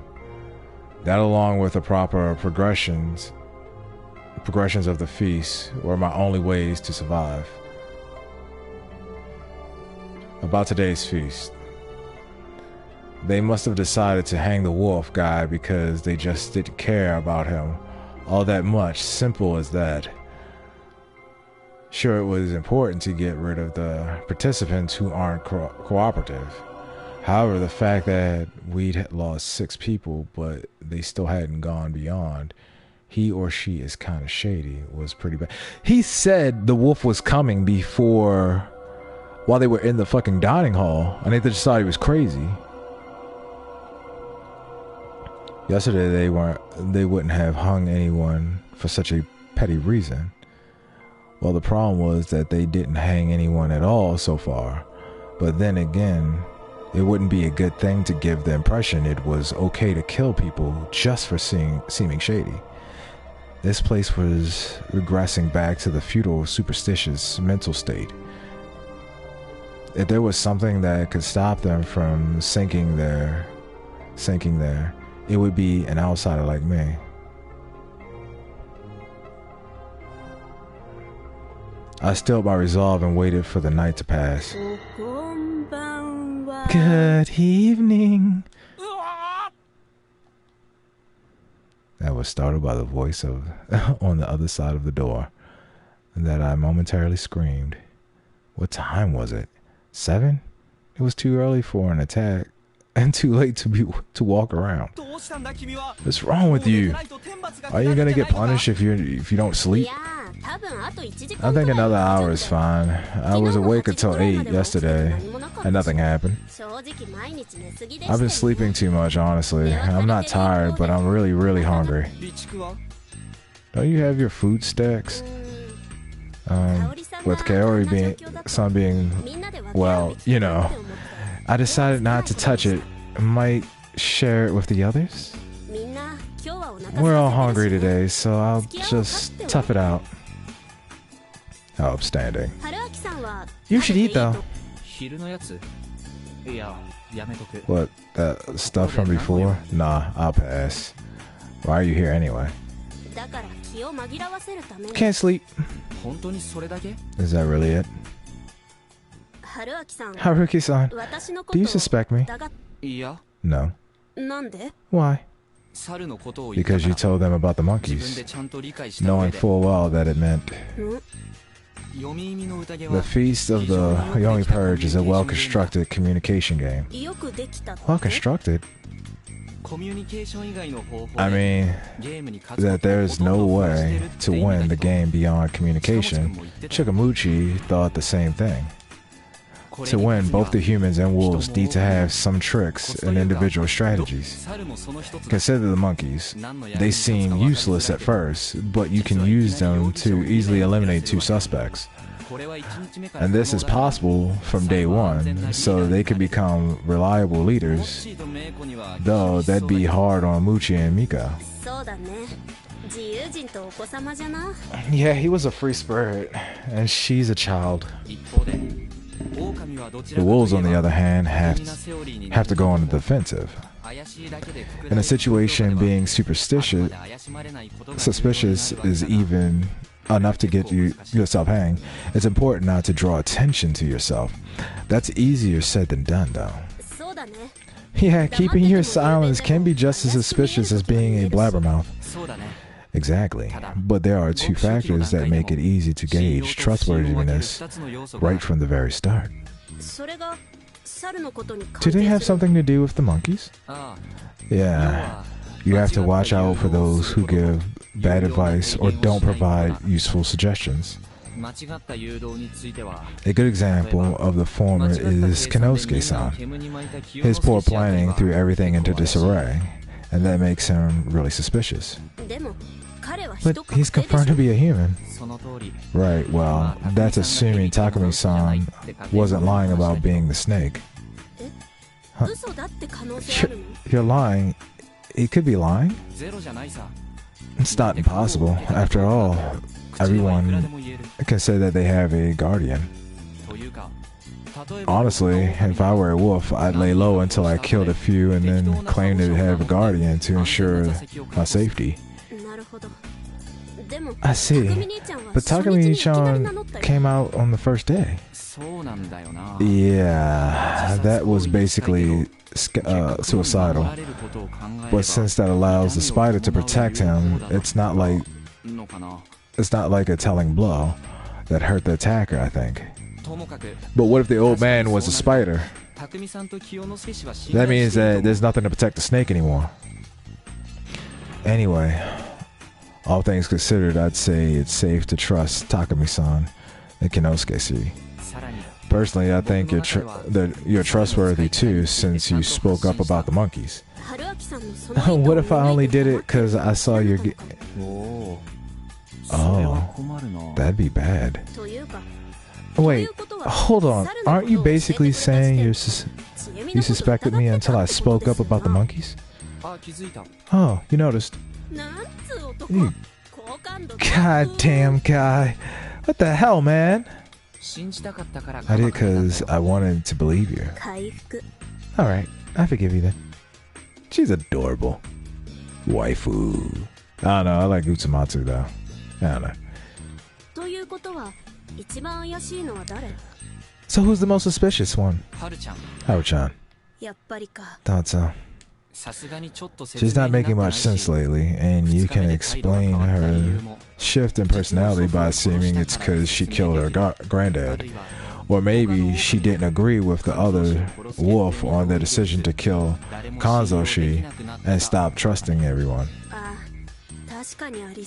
Speaker 1: That, along with the proper progressions of the feast, were my only ways to survive. About today's feast. They must have decided to hang the wolf guy because they just didn't care about him all that much. Simple as that. Sure, it was important to get rid of the participants who aren't cooperative. However, the fact that we'd lost 6 people, but they still hadn't gone beyond, he or she is kind of shady, was pretty bad. He said the wolf was coming while they were in the fucking dining hall, and they just thought he was crazy. Yesterday, they wouldn't have hung anyone for such a petty reason. Well, the problem was that they didn't hang anyone at all so far. But then again, it wouldn't be a good thing to give the impression it was okay to kill people just for seeming shady. This place was regressing back to the feudal, superstitious mental state. If there was something that could stop them from sinking there, it would be an outsider like me. I stilled my resolve and waited for the night to pass. Good evening. I was startled by the voice of on the other side of the door, and that I momentarily screamed. What time was it? 7? It was too early for an attack, and too late to walk around. What's wrong with you? Are you gonna get punished if you don't sleep? I think another hour is fine. I was awake until 8 yesterday, and nothing happened. I've been sleeping too much, honestly. I'm not tired, but I'm really, really hungry. Don't you have your food stacks? With Kaori being, well, you know, I decided not to touch it. I might share it with the others. We're all hungry today, so I'll just tough it out. Outstanding. You should eat though. What, that stuff from before? Nah, I'll pass. Why are you here anyway? Can't sleep. Is that really it? Haruki-san, do you suspect me? No. Why? Because you told them about the monkeys, knowing full well that it meant... The Feast of the Yomi Purge is a well-constructed communication game. Well-constructed? I mean, that there is no way to win the game beyond communication. Chikamuchi thought the same thing. To win, both the humans and wolves need to have some tricks and individual strategies. Consider the monkeys. They seem useless at first, but you can use them to easily eliminate two suspects. And this is possible from day one, so they can become reliable leaders, though that'd be hard on Muchi and Mika. Yeah, he was a free spirit, and she's a child. The wolves, on the other hand, have to go on the defensive. In a situation, being suspicious is even enough to get yourself hanged. It's important not to draw attention to yourself. That's easier said than done, though. Yeah, keeping your silence can be just as suspicious as being a blabbermouth. Exactly, but there are two factors that make it easy to gauge trustworthiness right from the very start. Do they have something to do with the monkeys? Yeah, you have to watch out for those who give bad advice or don't provide useful suggestions. A good example of the former is Kinosuke-san. His poor planning threw everything into disarray, and that makes him really suspicious. But he's confirmed to be a human. Right, well, that's assuming Takumi-san wasn't lying about being the snake. Huh. You're lying. He could be lying? It's not impossible. After all, everyone can say that they have a guardian. Honestly, if I were a wolf, I'd lay low until I killed a few and then claim to have a guardian to ensure my safety. I see, but Takumi-chan came out on the first day. Yeah, that was basically suicidal. But since that allows the spider to protect him, it's not like a telling blow that hurt the attacker, I think. But what if the old man was a spider? That means that there's nothing to protect the snake anymore. Anyway, all things considered, I'd say it's safe to trust Takumi-san and Kinosuke-see. Personally, I think you're trustworthy too, since you spoke up about the monkeys. What if I only did it because I saw your... Oh, that'd be bad. Wait, hold on. Aren't you basically saying you suspected me until I spoke up about the monkeys? Oh, you noticed. You goddamn guy. What the hell, man? I did because I wanted to believe you. Alright, I forgive you then. She's adorable. Waifu. I don't know, I like Utsumatsu though. I don't know. So who's the most suspicious one? Haru-chan. Thought so. She's not making much sense lately, and you can explain her shift in personality by assuming it's because she killed her granddad. Or maybe she didn't agree with the other wolf on their decision to kill Kanzoshi and stop trusting everyone.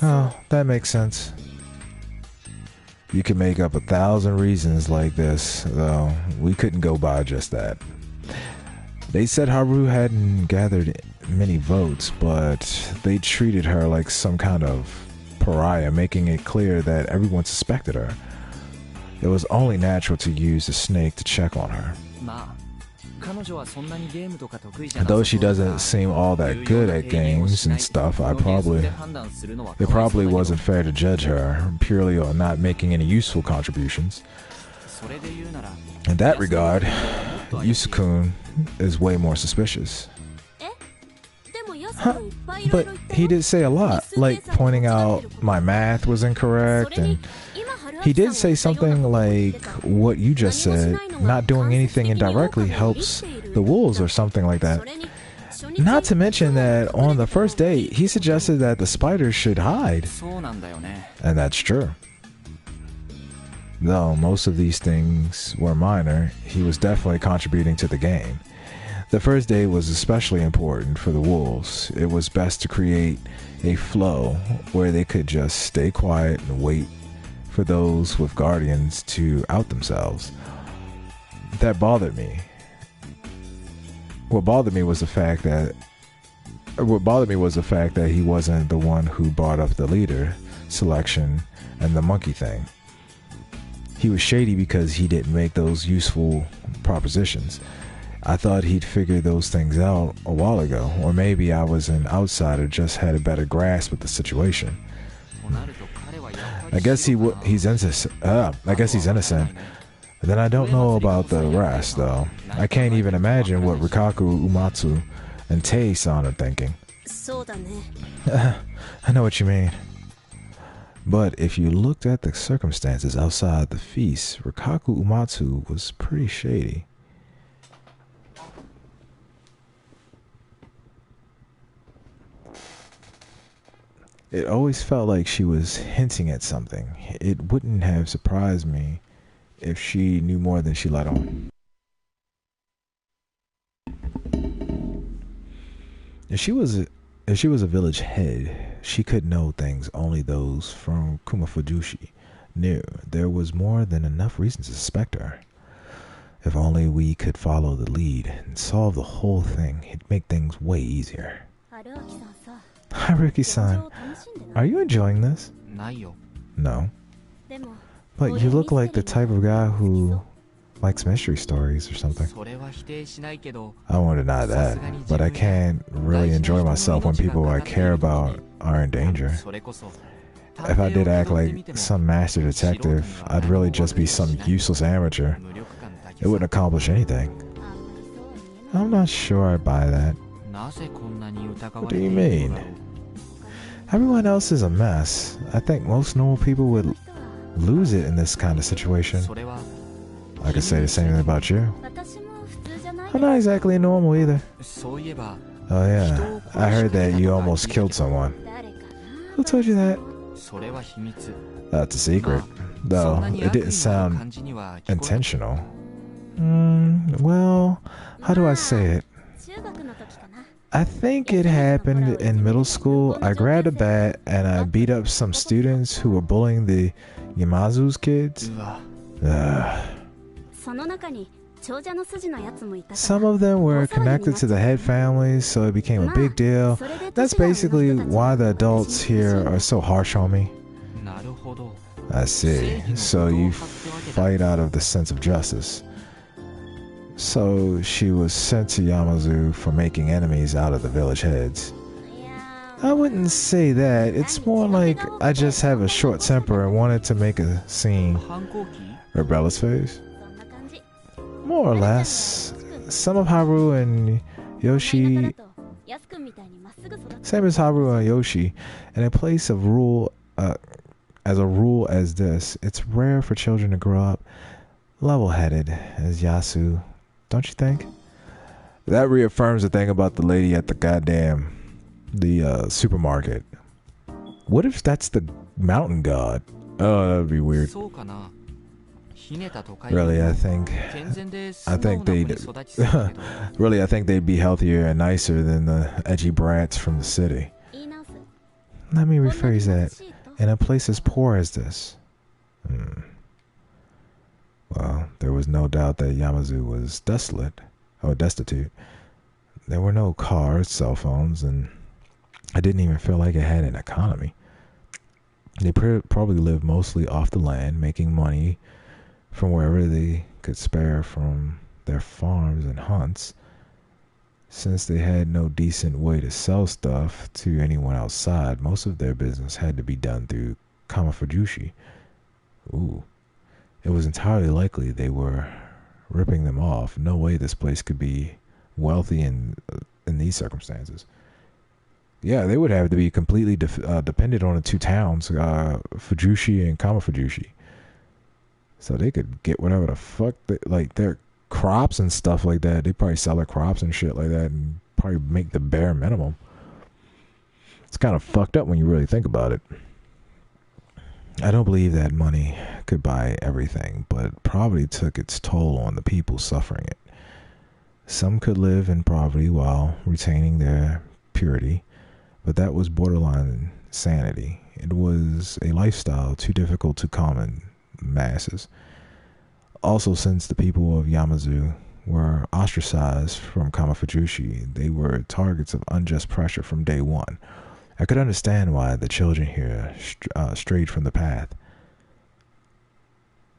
Speaker 1: Oh, that makes sense. You can make up 1,000 reasons like this, though we couldn't go by just that. They said Haru hadn't gathered many votes, but they treated her like some kind of pariah, making it clear that everyone suspected her. It was only natural to use the snake to check on her. Though she doesn't seem all that good at games and stuff, it probably wasn't fair to judge her purely on not making any useful contributions. In that regard, Yusukun is way more suspicious. Huh? But he did say a lot, like pointing out my math was incorrect, and he did say something like what you just said, not doing anything indirectly helps the wolves or something like that. Not to mention that on the first date, he suggested that the spiders should hide. And that's true. Though most of these things were minor, he was definitely contributing to the game. The first day was especially important for the wolves. It was best to create a flow where they could just stay quiet and wait for those with guardians to out themselves. That bothered me. What bothered me was the fact that he wasn't the one who brought up the leader selection and the monkey thing. He was shady because he didn't make those useful propositions. I thought he'd figured those things out a while ago, or maybe I was an outsider, just had a better grasp of the situation. I guess he's innocent. Then I don't know about the rest, though. I can't even imagine what Rikaku, Umatsu, and Tei-san are thinking. I know what you mean. But if you looked at the circumstances outside the feast, Rikaku Umatsu was pretty shady. It always felt like she was hinting at something. It wouldn't have surprised me if she knew more than she let on. If she was a village head, she could know things only those from Kumafujushi knew. There was more than enough reason to suspect her. If only we could follow the lead and solve the whole thing, it'd make things way easier. Haruki-san, are you enjoying this? No. But you look like the type of guy who likes mystery stories or something. I won't deny that, but I can't really enjoy myself when people I care about are in danger. If I did act like some master detective, I'd really just be some useless amateur. It wouldn't accomplish anything. I'm not sure I buy that. What do you mean? Everyone else is a mess. I think most normal people would lose it in this kind of situation. I could say the same thing about you. I'm not exactly normal either. Oh yeah, I heard that you almost killed someone. Who told you that? That's a secret. Though, it didn't sound intentional. Well, how do I say it? I think it happened in middle school. I grabbed a bat and I beat up some students who were bullying the Yamazu's kids. Some of them were connected to the head families, so it became a big deal. That's basically why the adults here are so harsh on me. I see. So you fight out of the sense of justice. So she was sent to Yamazu for making enemies out of the village heads. I wouldn't say that. It's more like I just have a short temper and wanted to make a scene. Rebellious phase? More or less. Some of Haru and Yoshi... Same as Haru and Yoshi. In a place of rule... as a rule as this, it's rare for children to grow up level-headed as Yasu. Don't you think? That reaffirms the thing about the lady at the supermarket. What if that's the mountain god? Oh, that would be weird. Really, I think they'd be healthier and nicer than the edgy brats from the city. Let me rephrase that. In a place as poor as this. Well, there was no doubt that Yamazu was destitute. There were no cars, cell phones, and I didn't even feel like it had an economy. They probably lived mostly off the land, making money from wherever they could spare from their farms and hunts. Since they had no decent way to sell stuff to anyone outside, most of their business had to be done through Kamafujushi. Ooh. It was entirely likely they were ripping them off. No way this place could be wealthy in these circumstances. Yeah, they would have to be completely dependent on the two towns, Fujushi and Kamafujushi. So they could get whatever the fuck, like their crops and stuff like that. They probably sell their crops and shit like that and probably make the bare minimum. It's kind of fucked up when you really think about it. I don't believe that money could buy everything, but poverty took its toll on the people suffering it. Some could live in poverty while retaining their purity, but that was borderline insanity. It was a lifestyle too difficult to common masses. Also, since the people of Yamazu were ostracized from Kamafujushi, they were targets of unjust pressure from day one. I could understand why the children here strayed from the path.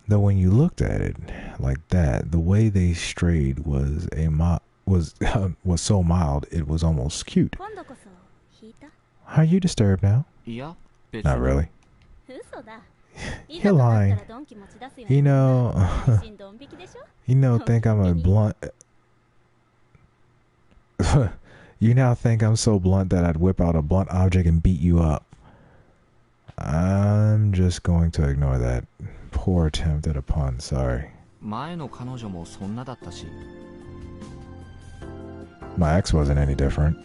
Speaker 1: Though when you looked at it like that, the way they strayed was was so mild it was almost cute. Are you disturbed now? Not really. You're lying. You know, think I'm a blunt. You now think I'm so blunt that I'd whip out a blunt object and beat you up. I'm just going to ignore that. Poor attempt at a pun, sorry. My ex wasn't any different.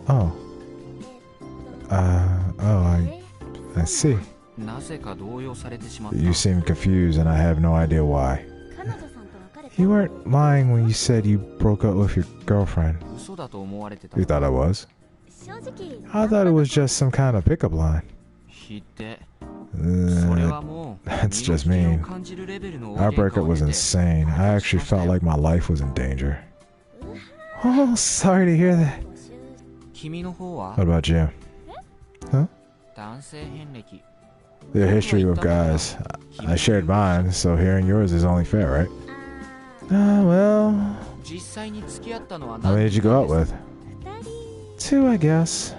Speaker 1: Oh. I see. You seem confused and I have no idea why. You weren't lying when you said you broke up with your girlfriend. You thought I was? I thought it was just some kind of pickup line. That's just mean. Our breakup was insane. I actually felt like my life was in danger. Oh, sorry to hear that. What about you? Huh? Your history with guys. I shared mine, so hearing yours is only fair, right? Well... How many did you go out with? 2, I guess.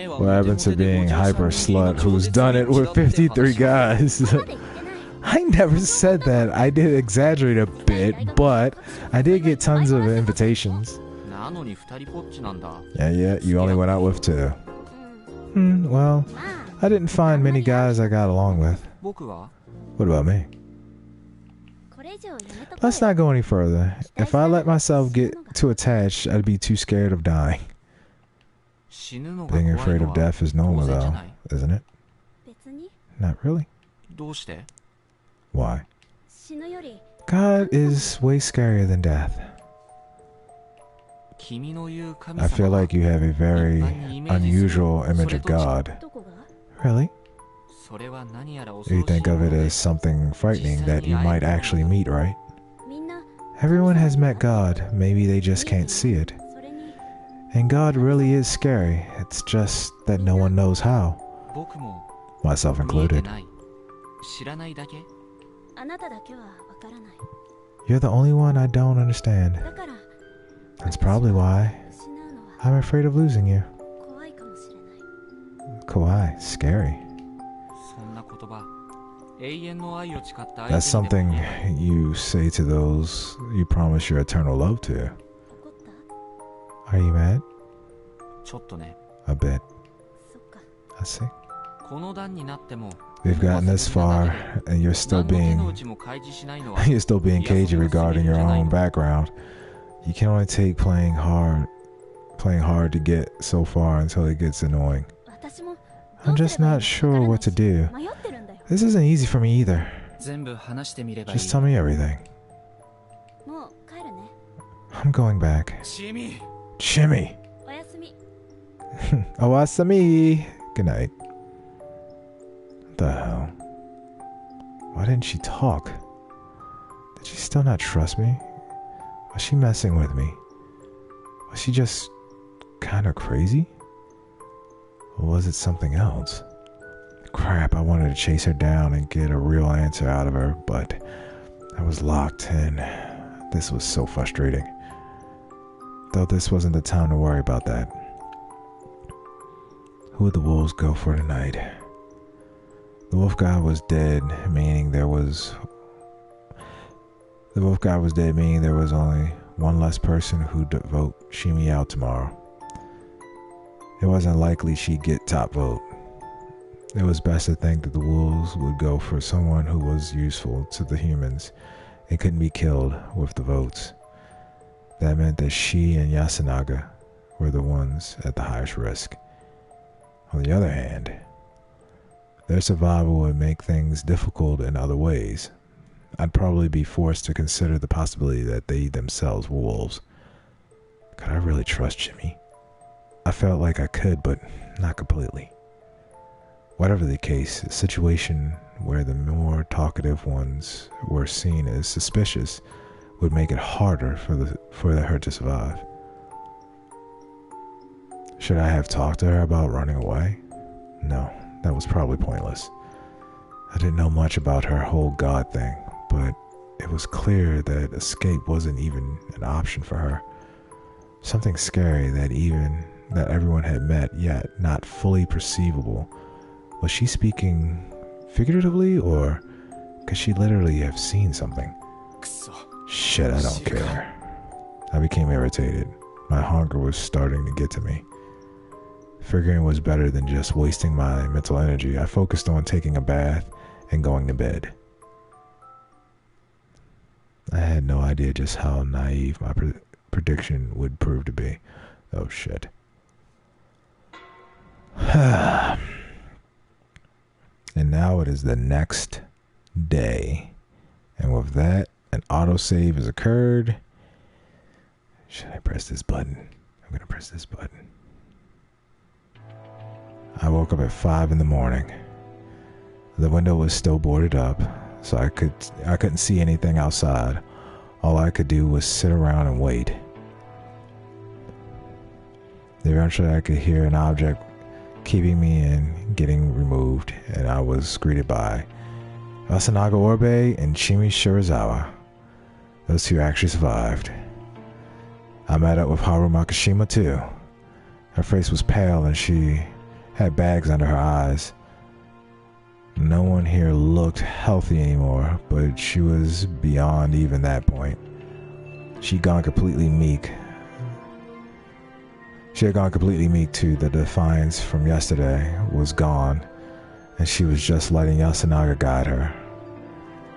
Speaker 1: What happened to being hyper slut who's done it with 53 guys? I never said that. I did exaggerate a bit, but I did get tons of invitations. Yeah, you only went out with 2. Well, I didn't find many guys I got along with. What about me? Let's not go any further. If I let myself get too attached, I'd be too scared of dying. Being afraid of death is normal though, isn't it? Not really. Why? God is way scarier than death. I feel like you have a very unusual image of God. Really? You think of it as something frightening that you might actually meet, right? Everyone has met God, maybe they just can't see it. And God really is scary, it's just that no one knows how. Myself included. You're the only one I don't understand. That's probably why I'm afraid of losing you. Kawaii, scary. That's something you say to those you promise your eternal love to. Are you mad? A bit. I see. We've gotten this far, and you're still being cagey regarding your own background. You can only take playing hard to get so far until it gets annoying. I'm just not sure what to do. This isn't easy for me either. Just tell me everything. I'm going back. Shimmy. Owasami. Good night. What the hell? Why didn't she talk? Did she still not trust me? Was she messing with me? Was she just kind of crazy? Or was it something else? Crap, I wanted to chase her down and get a real answer out of her, but I was locked in. This was so frustrating. Though this wasn't the time to worry about that. Who would the wolves go for tonight? The wolf god was dead, meaning there was only one less person who'd vote Shimi out tomorrow. It wasn't likely she'd get top vote. It was best to think that the wolves would go for someone who was useful to the humans and couldn't be killed with the votes. That meant that she and Yasunaga were the ones at the highest risk. On the other hand, Their survival would make things difficult in other ways. I'd probably be forced to consider the possibility that they themselves were wolves. Could I really trust Jimmy? I felt like I could, but not completely. Whatever the case, a situation where the more talkative ones were seen as suspicious would make it harder for her to survive. Should I have talked to her about running away? No, that was probably pointless. I didn't know much about her whole God thing, but it was clear that escape wasn't even an option for her. Something scary that everyone had met, yet not fully perceivable. Was she speaking figuratively, or could she literally have seen something? Shit, I don't care. I became irritated. My hunger was starting to get to me. Figuring was better than just wasting my mental energy. I focused on taking a bath and going to bed. I had no idea just how naive my prediction would prove to be. Oh shit. And now it is the next day. And with that, an autosave has occurred. Should I press this button? I'm going to press this button. I woke up at 5 in the morning. The window was still boarded up, so I couldn't see anything outside. All I could do was sit around and wait. Eventually I could hear an object keeping me in getting removed, and I was greeted by Asanaga Orbe and Chimi Shirazawa. Those two actually survived. I met up with Haru Makishima too. Her face was pale and she had bags under her eyes. No one here looked healthy anymore, but she was beyond even that point. She had gone completely meek too. The defiance from yesterday was gone, and she was just letting Yasunaga guide her.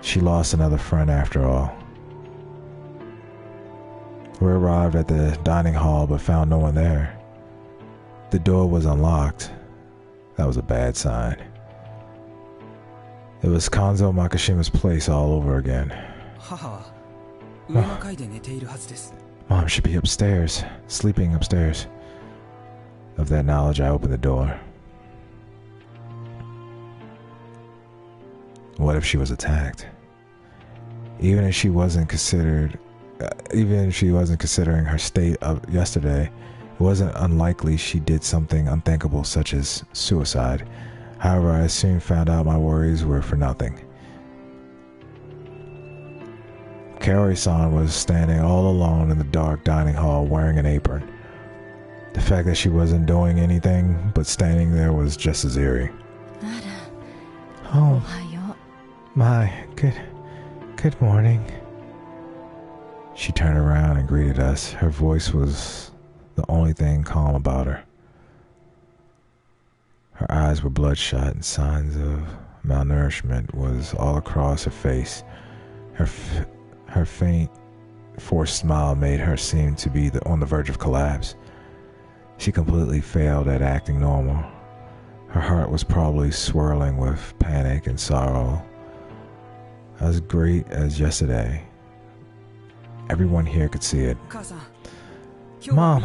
Speaker 1: She lost another friend after all. We arrived at the dining hall but found no one there. The door was unlocked. That was a bad sign. It was Kanzo Makishima's place all over again. Mom should be upstairs, sleeping upstairs. Of that knowledge, I opened the door. What if she was attacked? Even if she wasn't considering her state of yesterday, it wasn't unlikely she did something unthinkable such as suicide. However, I soon found out my worries were for nothing. Kaori-san was standing all alone in the dark dining hall wearing an apron. The fact that she wasn't doing anything but standing there was just as eerie. Oh, my, good morning. She turned around and greeted us. Her voice was the only thing calm about her. Her eyes were bloodshot and signs of malnourishment was all across her face. Her faint, forced smile made her seem to be on the verge of collapse. She completely failed at acting normal. Her heart was probably swirling with panic and sorrow. As great as yesterday. Everyone here could see it. Mom,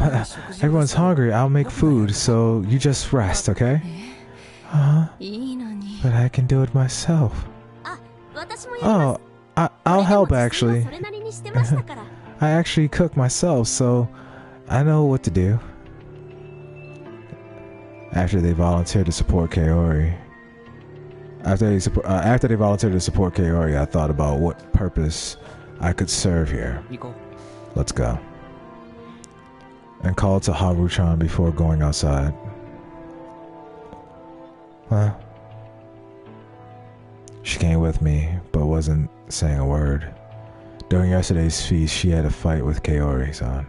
Speaker 1: everyone's hungry. I'll make food, so you just rest, okay? But I can do it myself. Oh, I'll help actually. I actually cook myself, so I know what to do. After they volunteered to support Kaori, I thought about what purpose I could serve here. Let's go. And called to Haru-chan before going outside. Well, she came with me, but wasn't saying a word. During yesterday's feast, she had a fight with Kaori-san.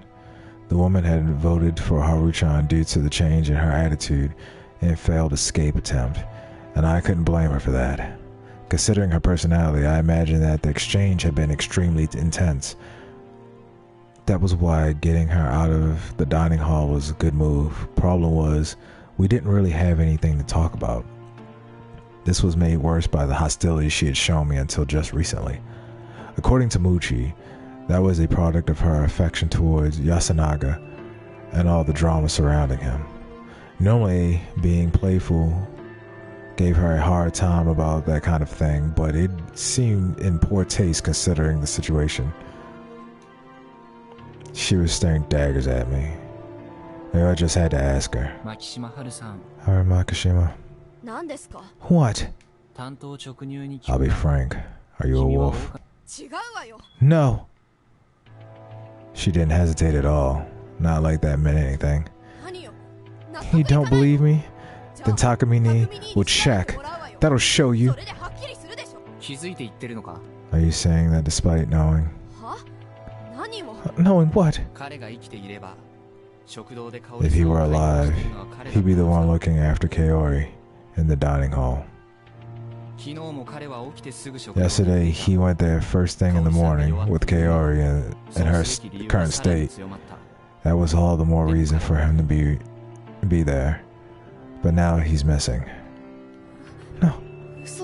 Speaker 1: The woman had voted for Haru-chan due to the change in her attitude and failed escape attempt, and I couldn't blame her for that. Considering her personality, I imagined that the exchange had been extremely intense. That was why getting her out of the dining hall was a good move. Problem was, we didn't really have anything to talk about. This was made worse by the hostility she had shown me until just recently. According to Muchi, that was a product of her affection towards Yasunaga and all the drama surrounding him. Normally, being playful gave her a hard time about that kind of thing, but it seemed in poor taste considering the situation. She was staring daggers at me. Maybe I just had to ask her. Alright, Makishima. What? I'll be frank. Are you a wolf? No. She didn't hesitate at all. Not like that meant anything. You don't believe me? Then Takamine will check. That'll show you. Are you saying that despite knowing? Knowing what? If he were alive, he'd be the one looking after Kaori in the dining hall. Yesterday, he went there first thing in the morning with Kaori in her current state. That was all the more reason for him to be there. But now he's missing.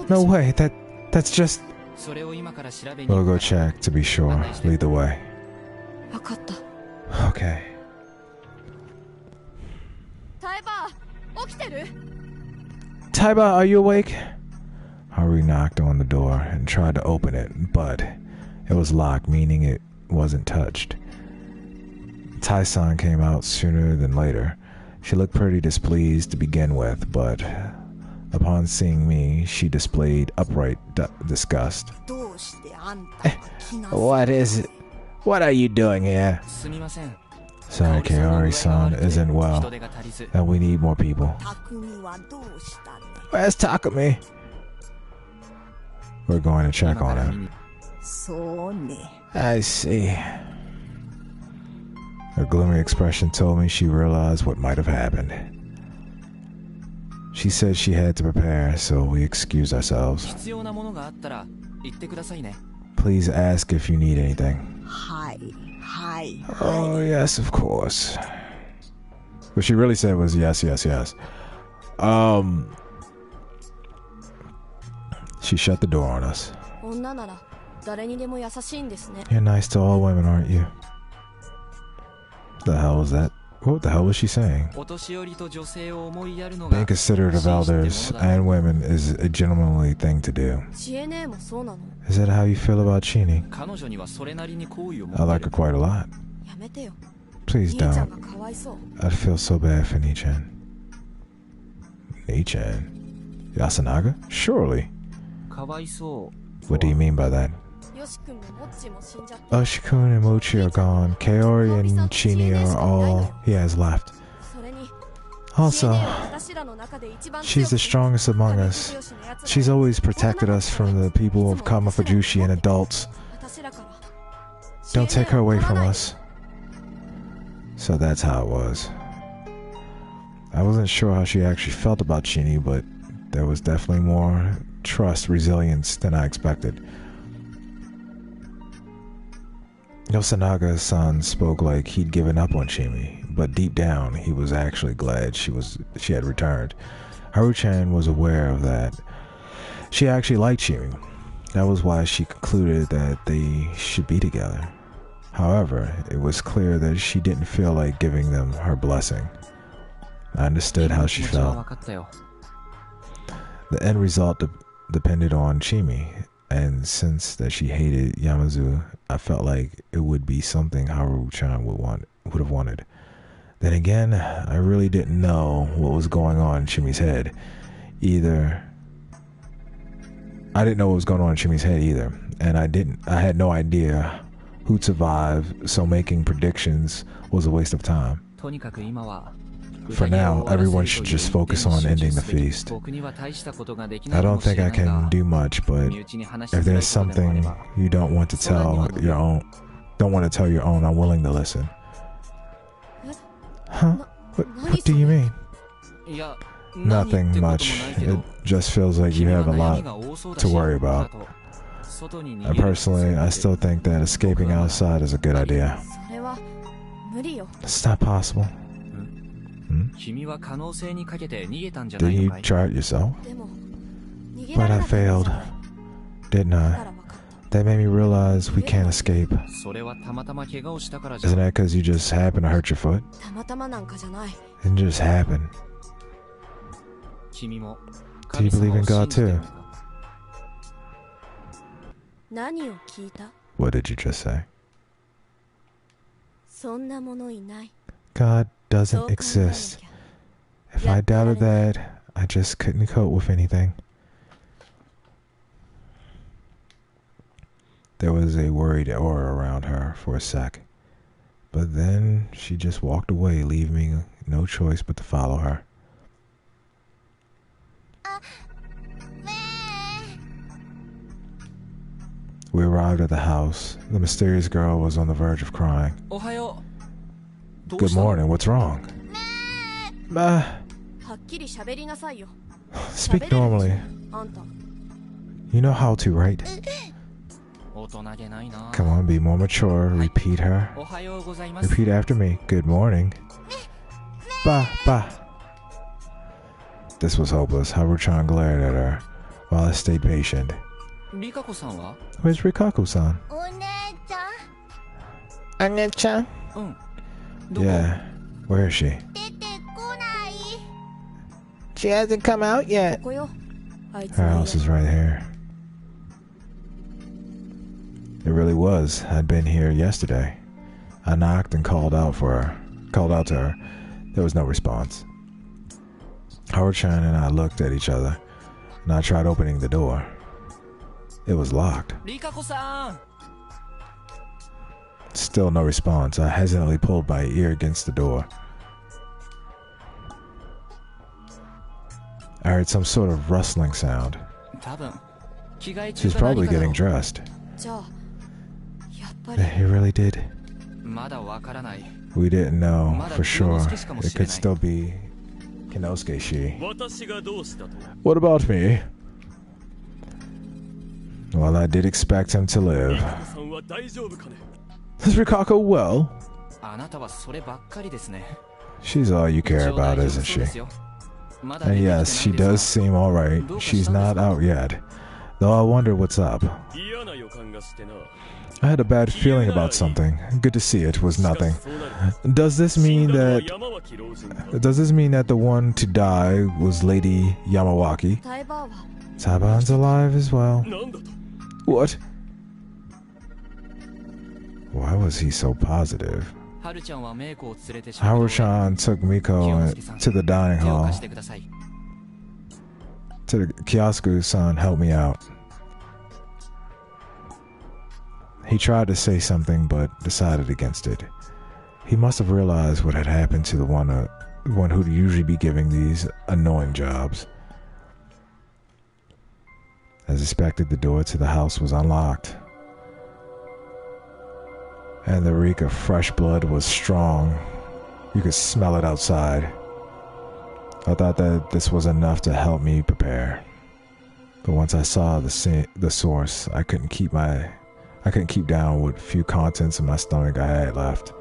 Speaker 1: No way. That's just. We'll go check to be sure. Lead the way. Okay. Taiba, are you awake? Haru knocked on the door and tried to open it, but it was locked, meaning it wasn't touched. Tai-san came out sooner than later. She looked pretty displeased to begin with, but upon seeing me, she displayed upright disgust. What is it? What are you doing here? Sorry, Kaori-san isn't well, and we need more people. Where's Takumi? We're going to check on him. I see. Her gloomy expression told me she realized what might have happened. She said she had to prepare, so we excused ourselves. Please ask if you need anything. Oh, yes, of course. What she really said was yes, yes, yes. She shut the door on us. You're nice to all women, aren't you? The hell was that? What the hell was she saying? Being considerate of elders and women is a gentlemanly thing to do. Is that how you feel about Chini? I like her quite a lot. Please don't. I'd feel so bad for Nichan. Nichan? Yasunaga? Surely. What do you mean by that? Yoshikun and Mochi are gone. Kaori and Chini are all he has left. Also, she's the strongest among us. She's always protected us from the people of Kamafujushi and adults. Don't take her away from us. So that's how it was. I wasn't sure how she actually felt about Chini, but there was definitely more trust, resilience than I expected. Yosanaga's-san spoke like he'd given up on Chimi, but deep down he was actually glad she had returned. Haru-chan was aware of that. She actually liked Chimi. That was why she concluded that they should be together. However, it was clear that she didn't feel like giving them her blessing. I understood how she felt. The end result depended on Chimi, and since that she hated Yamazu, I felt like it would be something Haru-chan would have wanted. Then again, I really didn't know what was going on in Chimi's head. I didn't know what was going on in Chimi's head either, and I had no idea who'd survive, so making predictions was a waste of time. For now, everyone should just focus on ending the feast. I don't think I can do much, but if there's something you don't want to tell your own, I'm willing to listen. Huh? What do you mean? Nothing much. It just feels like you have a lot to worry about. And personally, I still think that escaping outside is a good idea. It's not possible. Did you try it yourself? But I failed, didn't I? That made me realize we can't escape. Isn't that because you just happened to hurt your foot? It didn't just happen. Do you believe in God too? What did you just say? God doesn't exist. If I doubted that, I just couldn't cope with anything. There was a worried aura around her for a sec, but then she just walked away, leaving me no choice but to follow her. We arrived at the house. The mysterious girl was on the verge of crying. Good morning, what's wrong? Speak normally. You know how to, right? Come on, be more mature. Repeat her. Repeat after me. Good morning. Ba, ba. This was hopeless. Haruchan glared at her while I stayed patient. Where's Rikaku-san? Ane-chan? Yeah, where is she? She hasn't come out yet. Her house is right here. It really was. I'd been here yesterday. I knocked and called out to her. There was no response. Haruchan and I looked at each other, and I tried opening the door. It was locked. Still no response. I hesitantly pulled my ear against the door. I heard some sort of rustling sound. She's probably getting dressed. He really did. We didn't know for sure. It could still be Kinosuke-shi. What about me? Well, I did expect him to live. Is Rikako well? She's all you care about, isn't she? And yes, she does seem alright. She's not out yet. Though I wonder what's up. I had a bad feeling about something. Good to see it was nothing. Does this mean that the one to die was Lady Yamawaki? Taiban's alive as well. What? Why was he so positive? Haruchan took Miko to the dining hall. Kyosuke-san helped me out. He tried to say something but decided against it. He must have realized what had happened to the one who'd usually be giving these annoying jobs. As expected, the door to the house was unlocked, and the reek of fresh blood was strong. You could smell it outside. I thought that this was enough to help me prepare, but once I saw the source, I couldn't keep down what few contents in my stomach I had left.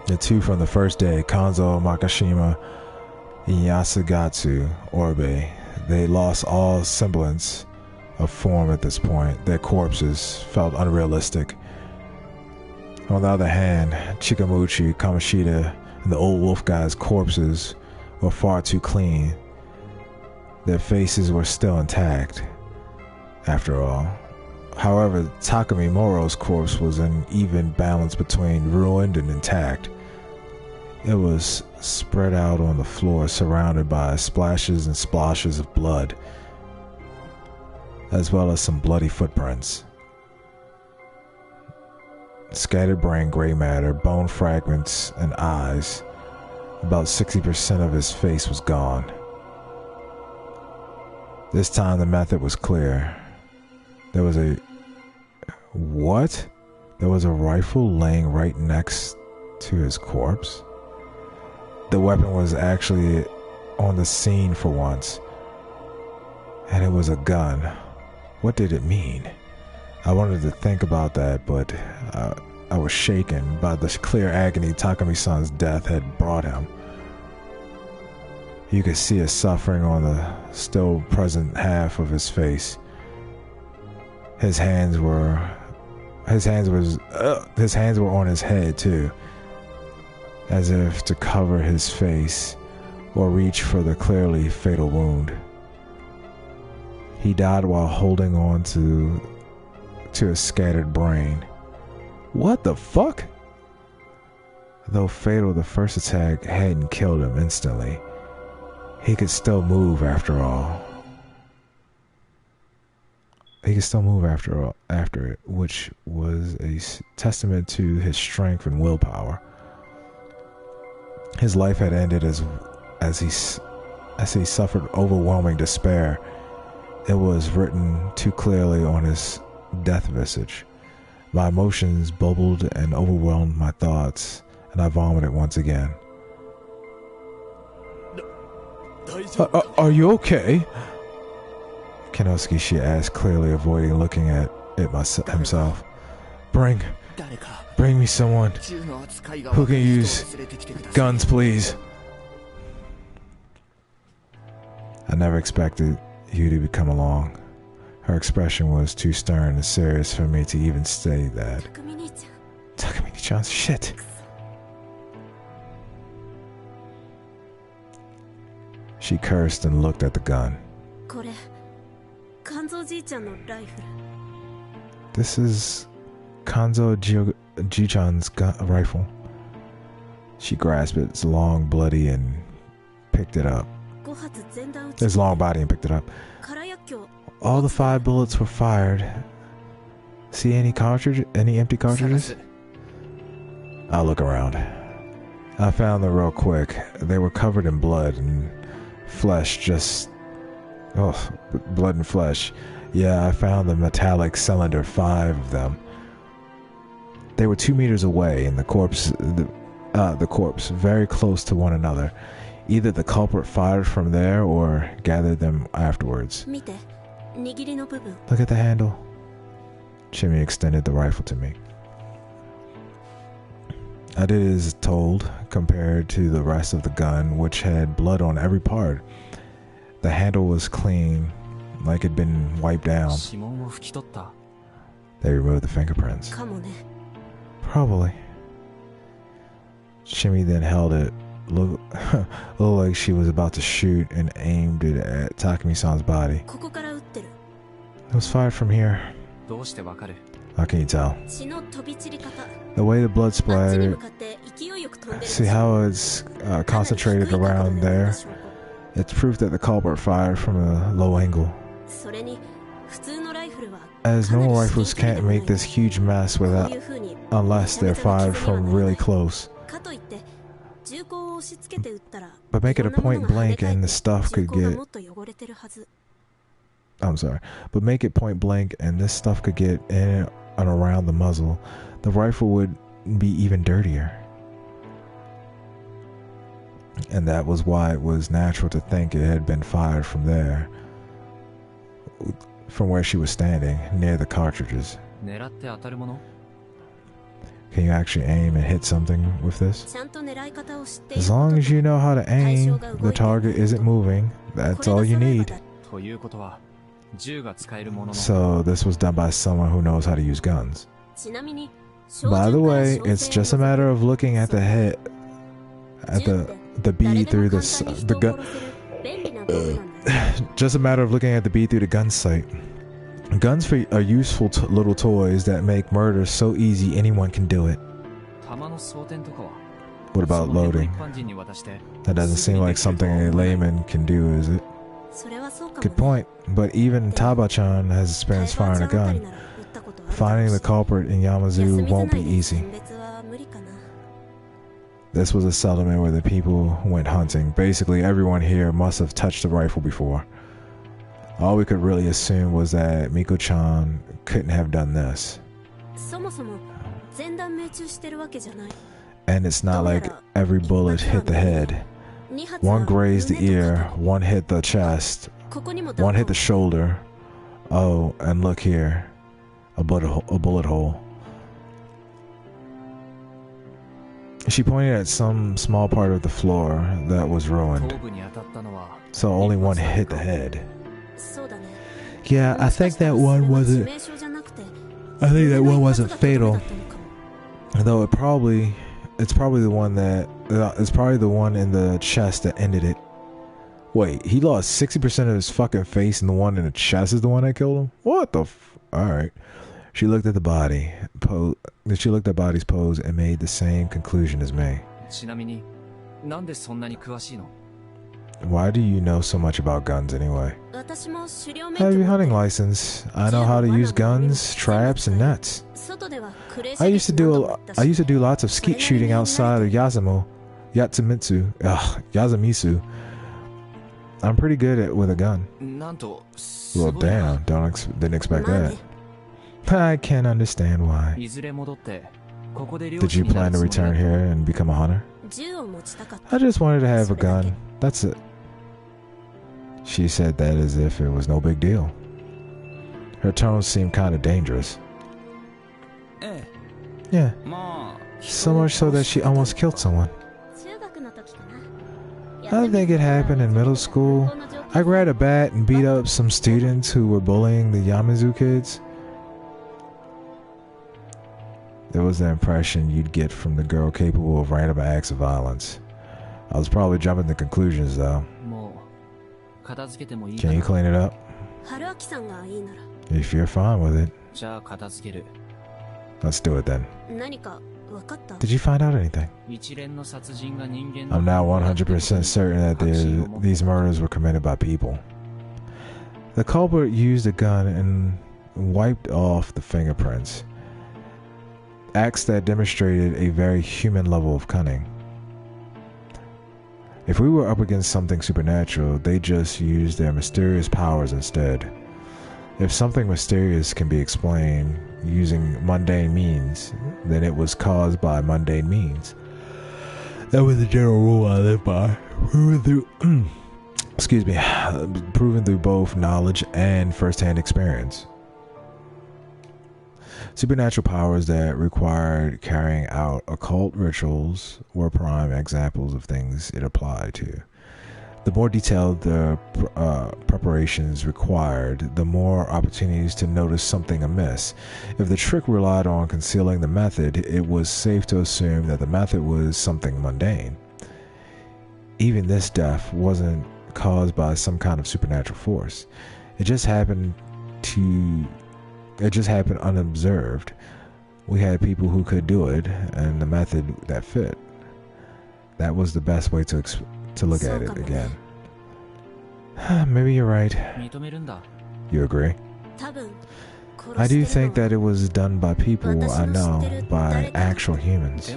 Speaker 1: The two from the first day, Kanzo Makashima and Yasugatsu Orbe, they lost all semblance of form at this point. Their corpses felt unrealistic. On the other hand, Chikamuchi, Kamoshida, and the old wolf guy's corpses were far too clean. Their faces were still intact, after all. However, Takumi Moro's corpse was an even balance between ruined and intact. It was spread out on the floor, surrounded by splashes and splashes of blood, as well as some bloody footprints. Scattered brain gray matter, bone fragments, and eyes. About 60% of his face was gone. This time the method was clear. There was a... What? There was a rifle laying right next to his corpse? The weapon was actually on the scene for once. And it was a gun. What did it mean? I wanted to think about that, but I was shaken by the clear agony Takumi-san's death had brought him. You could see a suffering on the still present half of his face. His hands were on his head too, as if to cover his face or reach for the clearly fatal wound. He died while holding on to a scattered brain. What the fuck? Though fatal, the first attack hadn't killed him instantly. He could still move after all. He could still move after it, which was a testament to his strength and willpower. His life had ended as he suffered overwhelming despair. It was written too clearly on his death visage. My emotions bubbled and overwhelmed my thoughts, and I vomited once again. Are you okay? Kenosuke, she asked, clearly avoiding looking at it himself. Bring me someone who can use guns, please. I never expected you to come along. Her expression was too stern and serious for me to even say that. Takumi-chan, shit. She cursed and looked at the gun. This is Kanzo Ji-chan's rifle. She grasped its long, bloody, and picked it up. His long body and picked it up. All the 5 bullets were fired. See any empty cartridges? I'll look around. I found them real quick. They were covered in blood and flesh, blood and flesh. Yeah, I found the metallic cylinder, 5 of them. They were 2 meters away, and the corpse, very close to one another. Either the culprit fired from there or gathered them afterwards. Look at the handle. Jimmy extended the rifle to me. I did as told, compared to the rest of the gun, which had blood on every part. The handle was clean, like it'd been wiped down. They removed the fingerprints. Probably. Shimmy then held it, looked like she was about to shoot, and aimed it at Takumi-san's body. It was fired from here. How can you tell? The way the blood splattered. See how it's concentrated around there? It's proof that the culprit fired from a low angle. As normal rifles can't make this huge mess unless they're fired from really close. But make it a point blank and the stuff could get... But make it point blank and this stuff could get in and around the muzzle. The rifle would be even dirtier. And that was why it was natural to think it had been fired from there. From where she was standing, near the cartridges. Can you actually aim and hit something with this? As long as you know how to aim, the target isn't moving, that's all you need. So this was done by someone who knows how to use guns. By the way, it's just a matter of looking at the head, at the bead through the gun. Just a matter of looking at the bead through the gun sight. Guns are useful little toys that make murder so easy anyone can do it. What about loading? That doesn't seem like something a layman can do, is it? Good point, but even Taba-chan has experience firing a gun. Finding the culprit in Yamazu won't be easy. This was a settlement where the people went hunting. Basically, everyone here must have touched the rifle before. All we could really assume was that Miko-chan couldn't have done this. And it's not like every bullet hit the head. One grazed the ear, one hit the chest, one hit the shoulder. Oh, and look here, a bullet hole. She pointed at some small part of the floor that was ruined, so only one hit the head. Yeah, I think that one wasn't fatal, though it's probably the one in the chest that ended it. Wait, he lost 60% of his fucking face, and the one in the chest is the one that killed him? What the Alright. She looked at the body she looked at body's pose and made the same conclusion as me. Why do you know so much about guns anyway? I have a hunting license. I know how to use guns, traps, and nets. I used to do lots of skeet shooting outside of Yazamitsu. I'm pretty good with a gun. Well, damn, didn't expect that. I can't understand why. Did you plan to return here and become a hunter? I just wanted to have a gun. That's it. She said that as if it was no big deal. Her tone seemed kind of dangerous. Yeah. So much so that she almost killed someone. I think it happened in middle school. I grabbed a bat and beat up some students who were bullying the Yamazu kids. There was the impression you'd get from the girl capable of random acts of violence. I was probably jumping to conclusions though. Can you clean it up? If you're fine with it. Let's do it then. Did you find out anything? I'm now 100% certain that these murders were committed by people. The culprit used a gun and wiped off the fingerprints. Acts that demonstrated a very human level of cunning. If we were up against something supernatural, they just used their mysterious powers instead. If something mysterious can be explained using mundane means, then it was caused by mundane means. That was the general rule I live by, proven through both knowledge and first-hand experience. Supernatural powers that required carrying out occult rituals were prime examples of things it applied to. The more detailed the preparations required, the more opportunities to notice something amiss. If the trick relied on concealing the method, it was safe to assume that the method was something mundane. Even this death wasn't caused by some kind of supernatural force. It just happened unobserved. We had people who could do it, and the method that fit. That was the best way to look at it again. Maybe you're right. You agree? I do think that it was done by people I know, by actual humans.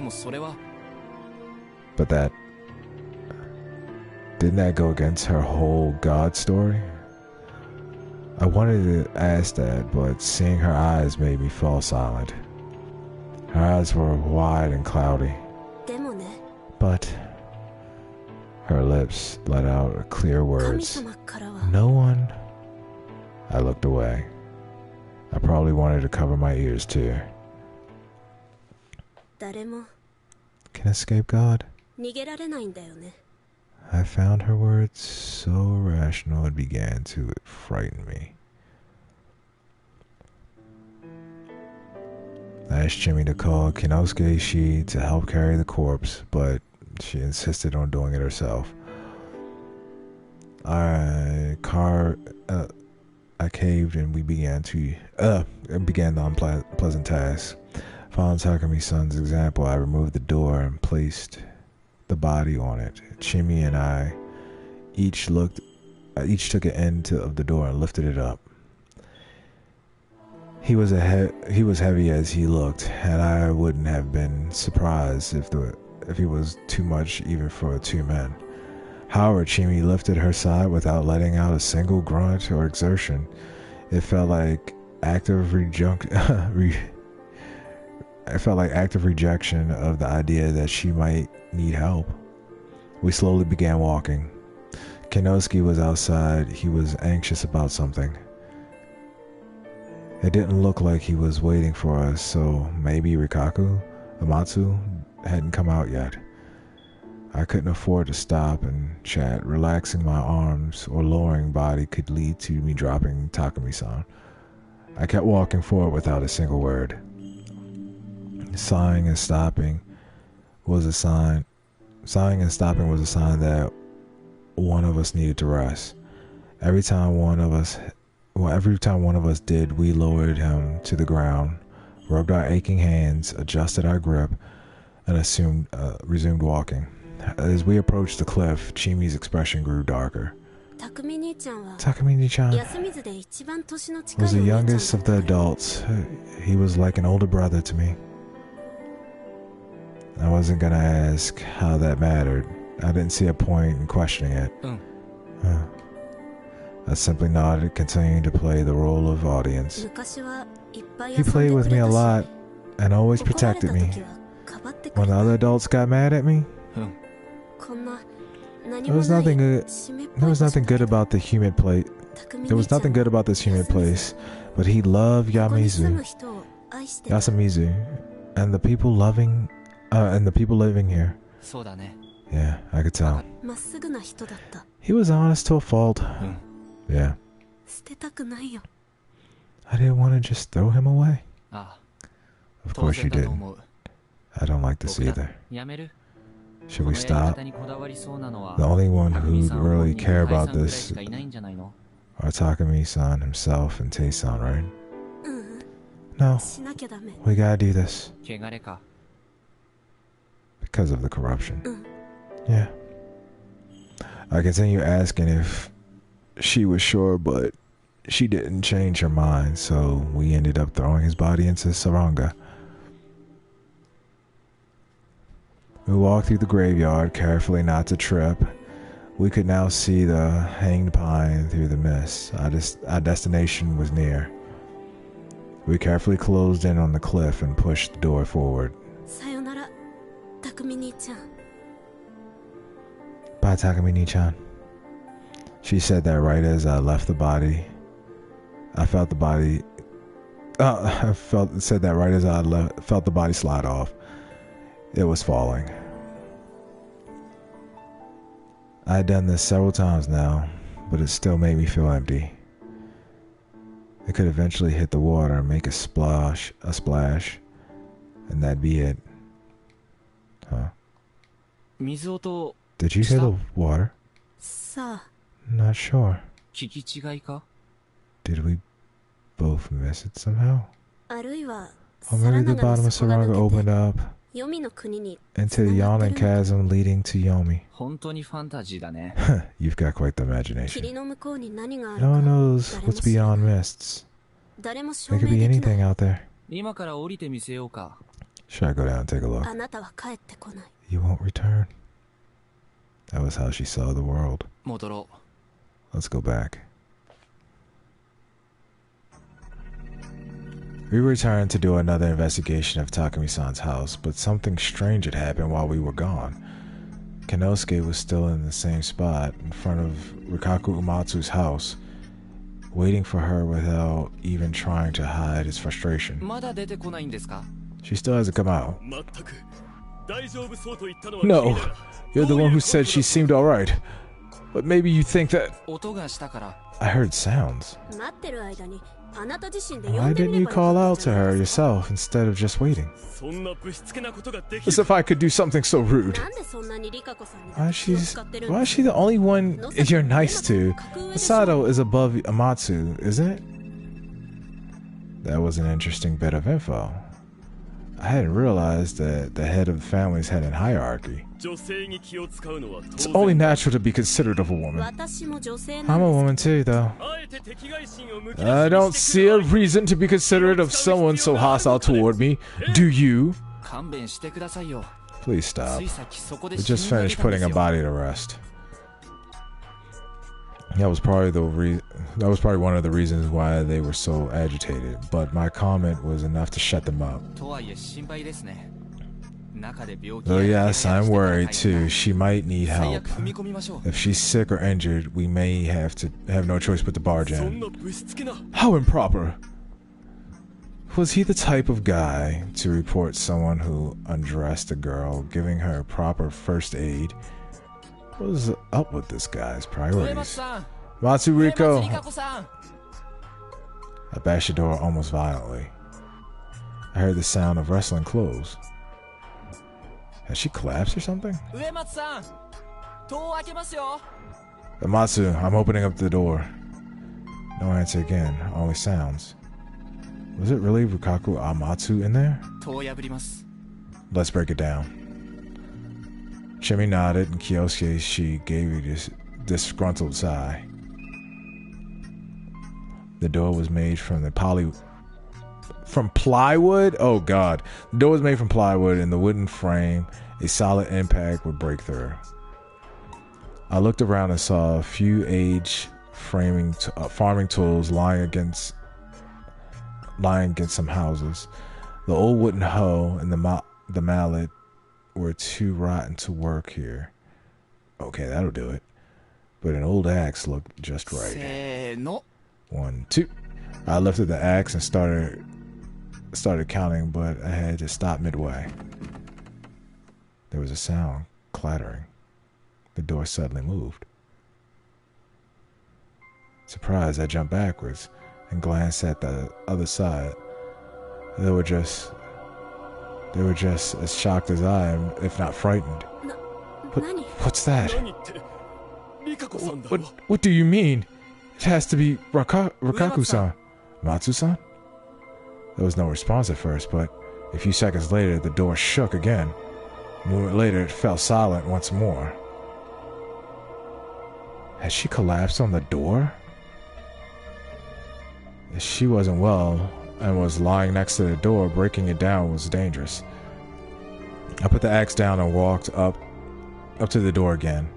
Speaker 1: But didn't that go against her whole God story? I wanted to ask that, but seeing her eyes made me fall silent. Her eyes were wide and cloudy. But her lips let out clear words. No one. I looked away. I probably wanted to cover my ears too. Can escape God? I found her words so irrational it began to frighten me. I asked Jimmy to call Kinosuke Ishii to help carry the corpse, but she insisted on doing it herself. I caved and we began the unpleasant task. Following Takumi-san's example, I removed the door and placed the body on it. Chimmy and I each took an end of the door and lifted it up. He was heavy as he looked, and I wouldn't have been surprised if he was too much even for two men. However, Chimmy lifted her side without letting out a single grunt or exertion. It felt like active rejection of the idea that she might need help. We slowly began walking. Kinosuke was outside. He was anxious about something. It didn't look like he was waiting for us, so maybe Rikaku, Amatsu, hadn't come out yet. I couldn't afford to stop and chat. Relaxing my arms or lowering body could lead to me dropping Takumi-san. I kept walking forward without a single word. Sighing and stopping was a sign that one of us needed to rest. Every time one of us did, we lowered him to the ground, rubbed our aching hands, adjusted our grip, and resumed walking. As we approached the cliff, Chimi's expression grew darker. Takumi-chan was the youngest of the adults. He was like an older brother to me. I wasn't gonna ask how that mattered. I didn't see a point in questioning it. I simply nodded, continuing to play the role of audience. He played with me a lot and always protected me. When the other adults got mad at me, there was nothing good about the humid place. There was nothing good about this humid place, but he loved Yasamizu, and the people living here. Yeah, I could tell. He was honest to a fault. Yeah. I didn't want to just throw him away. Of course you didn't. I don't like this either. Should we stop? The only one who'd really care about this are Takumi-san himself and Tae-san, right? No, we gotta do this. Because of the corruption. Yeah. I continue asking if she was sure, but she didn't change her mind, so we ended up throwing his body into Saranga. We walked through the graveyard, carefully not to trip. We could now see the hanged pine through the mist. Our destination was near. We carefully closed in on the cliff and pushed the door forward. Bye, Takumi-chan. She said that right as I left the body. Felt the body slide off. It was falling. I had done this several times now, but it still made me feel empty. It could eventually hit the water and make a splash, and that'd be it. Huh? Did you hear the water? Not sure. Did we both miss it somehow? Or maybe the bottom of Saranga opened up into the yawning chasm leading to Yomi. You've got quite the imagination. No one knows what's beyond mists. There could be anything out there. Should I go down and take a look? You won't return. That was how she saw the world. Let's go back. We returned to do another investigation of Takumi-san's house, but something strange had happened while we were gone. Kenosuke was still in the same spot, in front of Rikaku Umatsu's house, waiting for her without even trying to hide his frustration. She still hasn't come out. No, you're the one who said she seemed alright. But maybe you think that... I heard sounds. Why didn't you call out to her yourself instead of just waiting? As if I could do something so rude. Why is she the only one you're nice to? Masato is above Amatsu, isn't it? That was an interesting bit of info. I hadn't realized that the head of the families had a hierarchy. It's only natural to be considerate of a woman. I'm a woman too, though. I don't see a reason to be considerate of someone so hostile toward me. Do you? Please stop. We just finished putting a body to rest. That was probably one of the reasons why they were so agitated, but my comment was enough to shut them up. Though yes, I'm worried too. She might need help. If she's sick or injured, we may have no choice but to barge in. How improper! Was he the type of guy to report someone who undressed a girl, giving her proper first aid? What was up with this guy's priorities? Matsuriko! I bashed the door almost violently. I heard the sound of rustling clothes. Has she collapsed or something? Matsu, I'm opening up the door. No answer again, only sounds. Was it really Rukaku Amatsu in there? Let's break it down. Shimi nodded and Kyosuke she gave a disgruntled sigh. The door was made from plywood? Oh god. The door was made from plywood and the wooden frame, a solid impact would break through. I looked around and saw a few aged farming tools lying against some houses. The old wooden hoe and the mallet were too rotten to work here. Okay, that'll do it. But an old axe looked just right. 1, 2. I lifted the axe and started counting, but I had to stop midway. There was a sound, clattering. The door suddenly moved. Surprised, I jumped backwards and glanced at the other side. They were just as shocked as I am, if not frightened. What's that? What do you mean? It has to be Rakaku-san. Matsu-san? There was no response at first, but a few seconds later, the door shook again. A moment later, it fell silent once more. Had she collapsed on the door? If she wasn't well and was lying next to the door, breaking it down was dangerous. I put the axe down and walked up to the door again.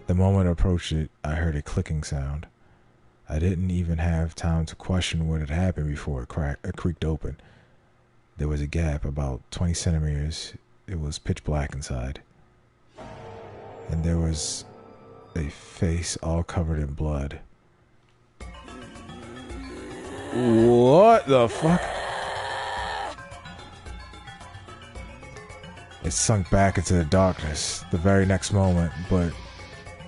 Speaker 1: The moment I approached it, I heard a clicking sound. I didn't even have time to question what had happened before it creaked open. There was a gap about 20 centimeters. It was pitch black inside. And there was a face all covered in blood. What the fuck? It sunk back into the darkness the very next moment, but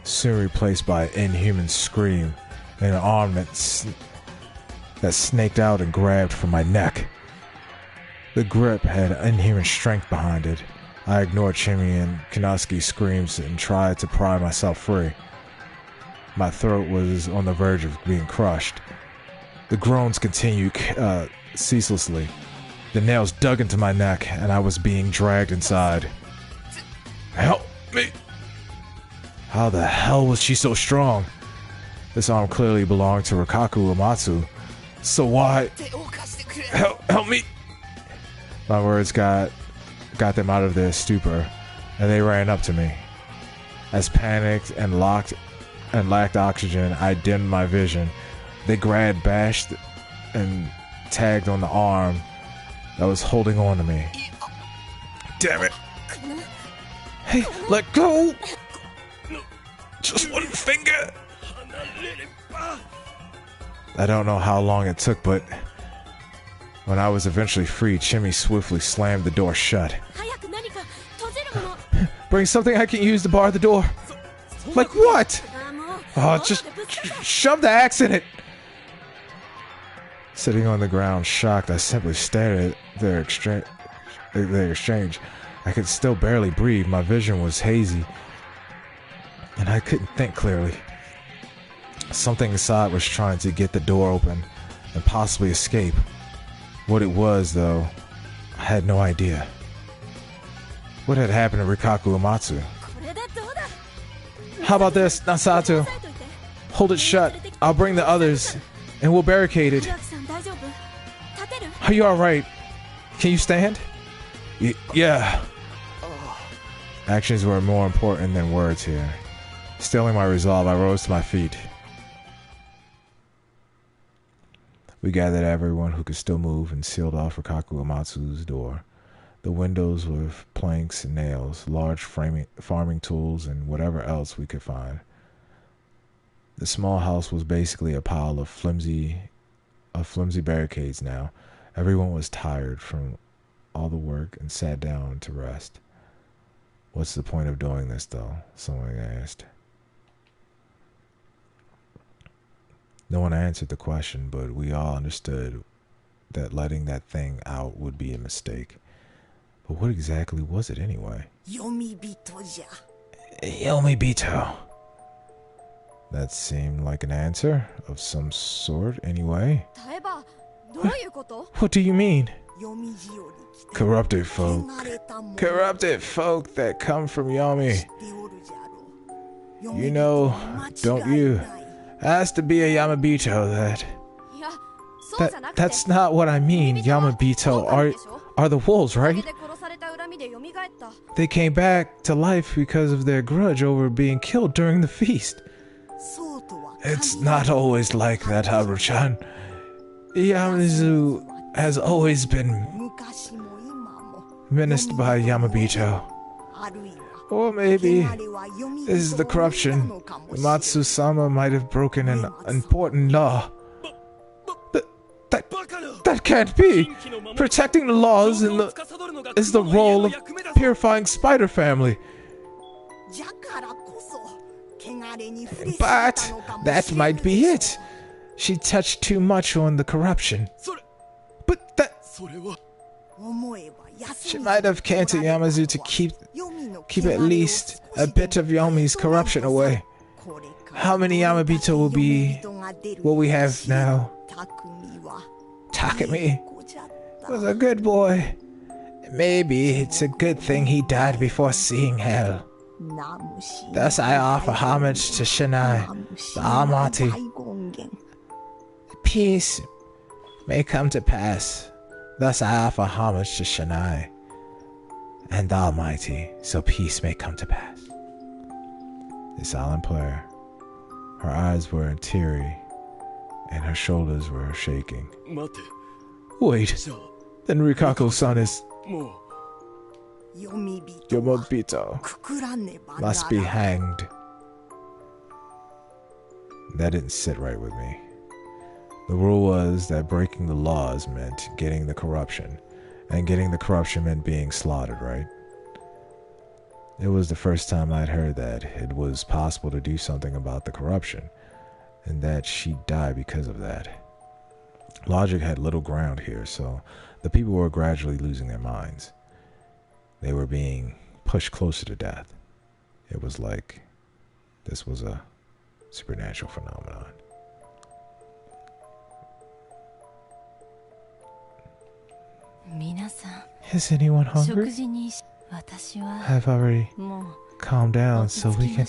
Speaker 1: soon replaced by an inhuman scream and an arm that snaked out and grabbed for my neck. The grip had inhuman strength behind it. I ignored Chimi and Kinosuke's screams and tried to pry myself free. My throat was on the verge of being crushed. The groans continued ceaselessly. The nails dug into my neck, and I was being dragged inside. Help me! How the hell was she so strong? This arm clearly belonged to Rikaku Uematsu. So why? Help me! My words got them out of their stupor, and they ran up to me. As panicked and lacked oxygen, I dimmed my vision. They grabbed, bashed, and tagged on the arm that was holding on to me. Damn it! Hey, let go! Just one finger! I don't know how long it took, but when I was eventually free, Chimi swiftly slammed the door shut. Bring something I can use to bar the door. Like what? Oh, just shove the axe in it. Sitting on the ground, shocked, I simply stared at their exchange. I could still barely breathe. My vision was hazy, and I couldn't think clearly. Something inside was trying to get the door open and possibly escape. What it was, though, I had no idea. What had happened to Rikaku Uematsu? How about this, Nasato? Hold it shut. I'll bring the others, and we'll barricade it. Are you alright? Can you stand? Yeah. Actions were more important than words here. Stilling my resolve, I rose to my feet. We gathered everyone who could still move and sealed off Rikaku Uematsu's door. The windows were planks and nails, large farming tools, and whatever else we could find. The small house was basically a pile of flimsy barricades now, Everyone was tired from all the work and sat down to rest. What's the point of doing this, though? Someone asked. No one answered the question, but we all understood that letting that thing out would be a mistake. But what exactly was it anyway?
Speaker 3: Yomibito.
Speaker 1: That seemed like an answer of some sort anyway. What do you mean? Corrupted folk. Corrupted folk that come from Yomi. You know, don't you? Has to be a Yamabito that's not what I mean. Yamabito are the wolves, right? They came back to life because of their grudge over being killed during the feast. It's not always like that, Haru-chan. Yamizu has always been menaced by Yamabito. Or maybe this is the corruption. Matsu-sama might have broken an important law. That can't be! Protecting the laws is the role of purifying Spider Family. But that might be it. She touched too much on the corruption. But that... She might have came to Yamazu to keep at least a bit of Yomi's corruption away. How many Yamabito will we have now? Takumi was a good boy. Maybe it's a good thing he died before seeing hell. Thus I offer homage to Shinai, the Almighty. Peace may come to pass. Thus I offer homage to Shinai and the Almighty, so peace may come to pass. The silent prayer. Her eyes were teary, and her shoulders were shaking. Wait, then Rikaku-san is... Yomabito must be hanged. That didn't sit right with me. The rule was that breaking the laws meant getting the corruption, and getting the corruption meant being slaughtered, right? It was the first time I'd heard that it was possible to do something about the corruption, and that she'd die because of that. Logic had little ground here, so the people were gradually losing their minds. They were being pushed closer to death. It was like this was a supernatural phenomenon. Is anyone hungry? I've already calmed down, so we can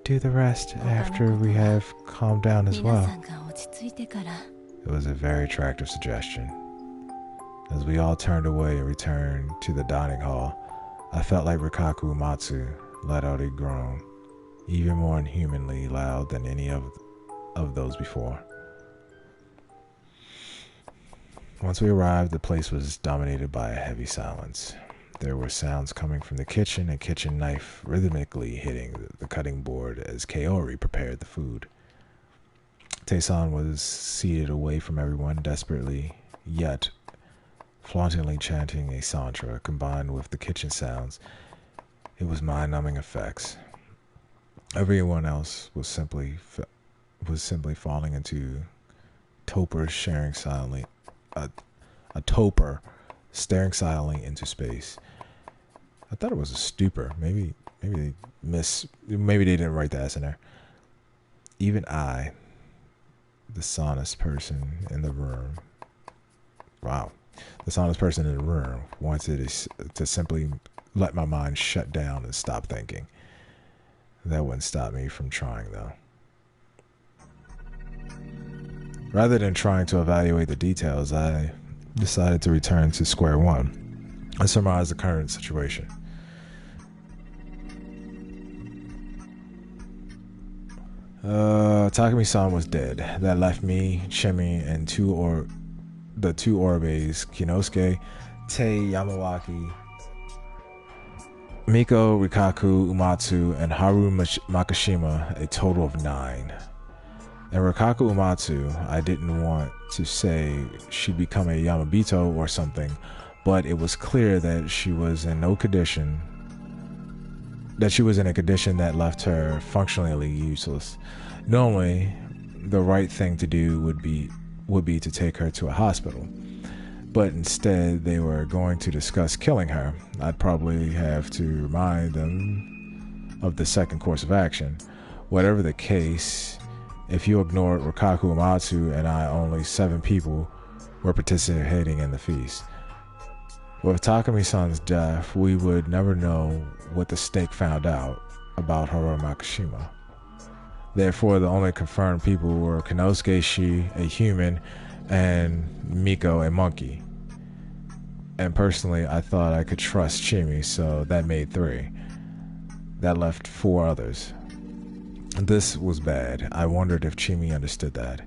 Speaker 1: do the rest after we have calmed down as well. It was a very attractive suggestion. As we all turned away and returned to the dining hall, I felt like Rikaku Umatsu let out a groan, even more inhumanly loud than any of those before. Once we arrived, the place was dominated by a heavy silence. There were sounds coming from the kitchen, a kitchen knife rhythmically hitting the cutting board as Kaori prepared the food. Taesan was seated away from everyone, desperately, yet flauntingly chanting a santra. Combined with the kitchen sounds, it was mind-numbing effects. Everyone else was simply falling into torpor, a torpor, staring silently into space. I thought it was a stupor. Maybe they didn't write the S in there. Even I, the sonest person in the room, wanted to simply let my mind shut down and stop thinking. That wouldn't stop me from trying, though. Rather than trying to evaluate the details, I decided to return to square one and surmise the current situation. Takumi-san was dead. That left me, Chimi, and the two Orbes, Kinosuke, Tei Yamawaki, Miko, Rikaku, Umatsu, and Haru Makishima, a total of 9. And Rikaku Umatsu, I didn't want to say she'd become a Yamabito or something, but it was clear that she was in no condition, that she was in a condition that left her functionally useless. Normally, the right thing to do would be to take her to a hospital, but instead they were going to discuss killing her. I'd probably have to remind them of the second course of action. Whatever the case, if you ignored Rikaku Umatsu and I, only 7 people were participating in the feast. With Takumi-san's death, we would never know what the snake found out about Haru Makishima. Therefore, the only confirmed people were Konosuke Shi, a human, and Miko, a monkey. And personally, I thought I could trust Chimi, so that made 3. That left 4 others. This was bad. I wondered if Chimi understood that.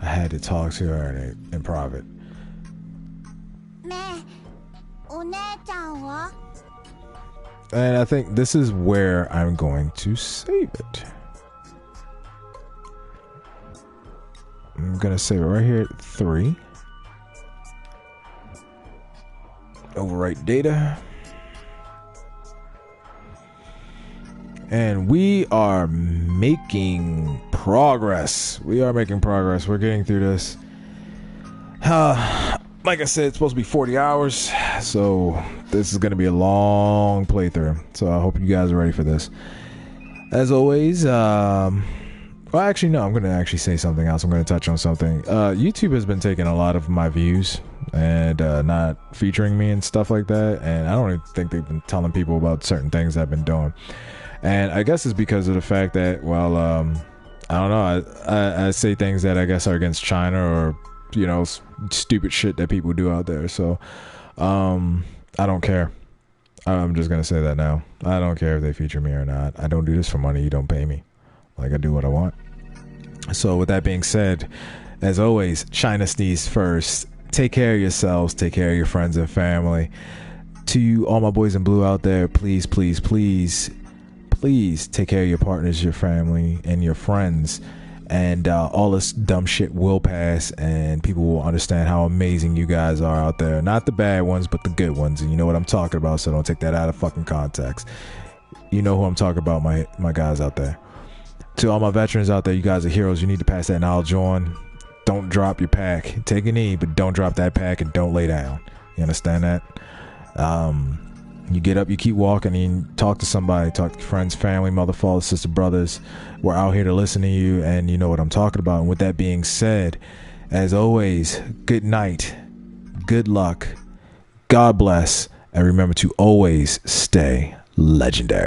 Speaker 1: I had to talk to her in private. And I think this is where I'm going to save it. I'm going to save it right here at 3. Overwrite data. And we are making progress. We're getting through this. Like I said, it's supposed to be 40 hours. So this is going to be a long playthrough. So I hope you guys are ready for this. As always, well, actually, no, I'm going to actually say something else. I'm going to touch on something. YouTube has been taking a lot of my views and not featuring me and stuff like that. And I don't even think they've been telling people about certain things I've been doing. And I guess it's because of the fact that, well, I don't know. I say things that I guess are against China or, you know, stupid shit that people do out there. So I don't care. I'm just going to say that now. I don't care if they feature me or not. I don't do this for money. You don't pay me. Like, I do what I want. So with that being said, as always, China sneeze first. Take care of yourselves. Take care of your friends and family. To all my boys in blue out there, please, please, please, please take care of your partners, your family, and your friends. And all this dumb shit will pass, and people will understand how amazing you guys are out there. Not the bad ones, but the good ones. And you know what I'm talking about, so don't take that out of fucking context. You know who I'm talking about, my guys out there. To all my veterans out there, you guys are heroes. You need to pass that knowledge on. Don't drop your pack. Take a knee, but don't drop that pack, and don't lay down. You understand that? You get up, you keep walking, and you talk to somebody, talk to friends, family, mother, father, sister, brothers. We're out here to listen to you, and you know what I'm talking about. And with that being said, as always, good night, good luck, God bless, and remember to always stay legendary.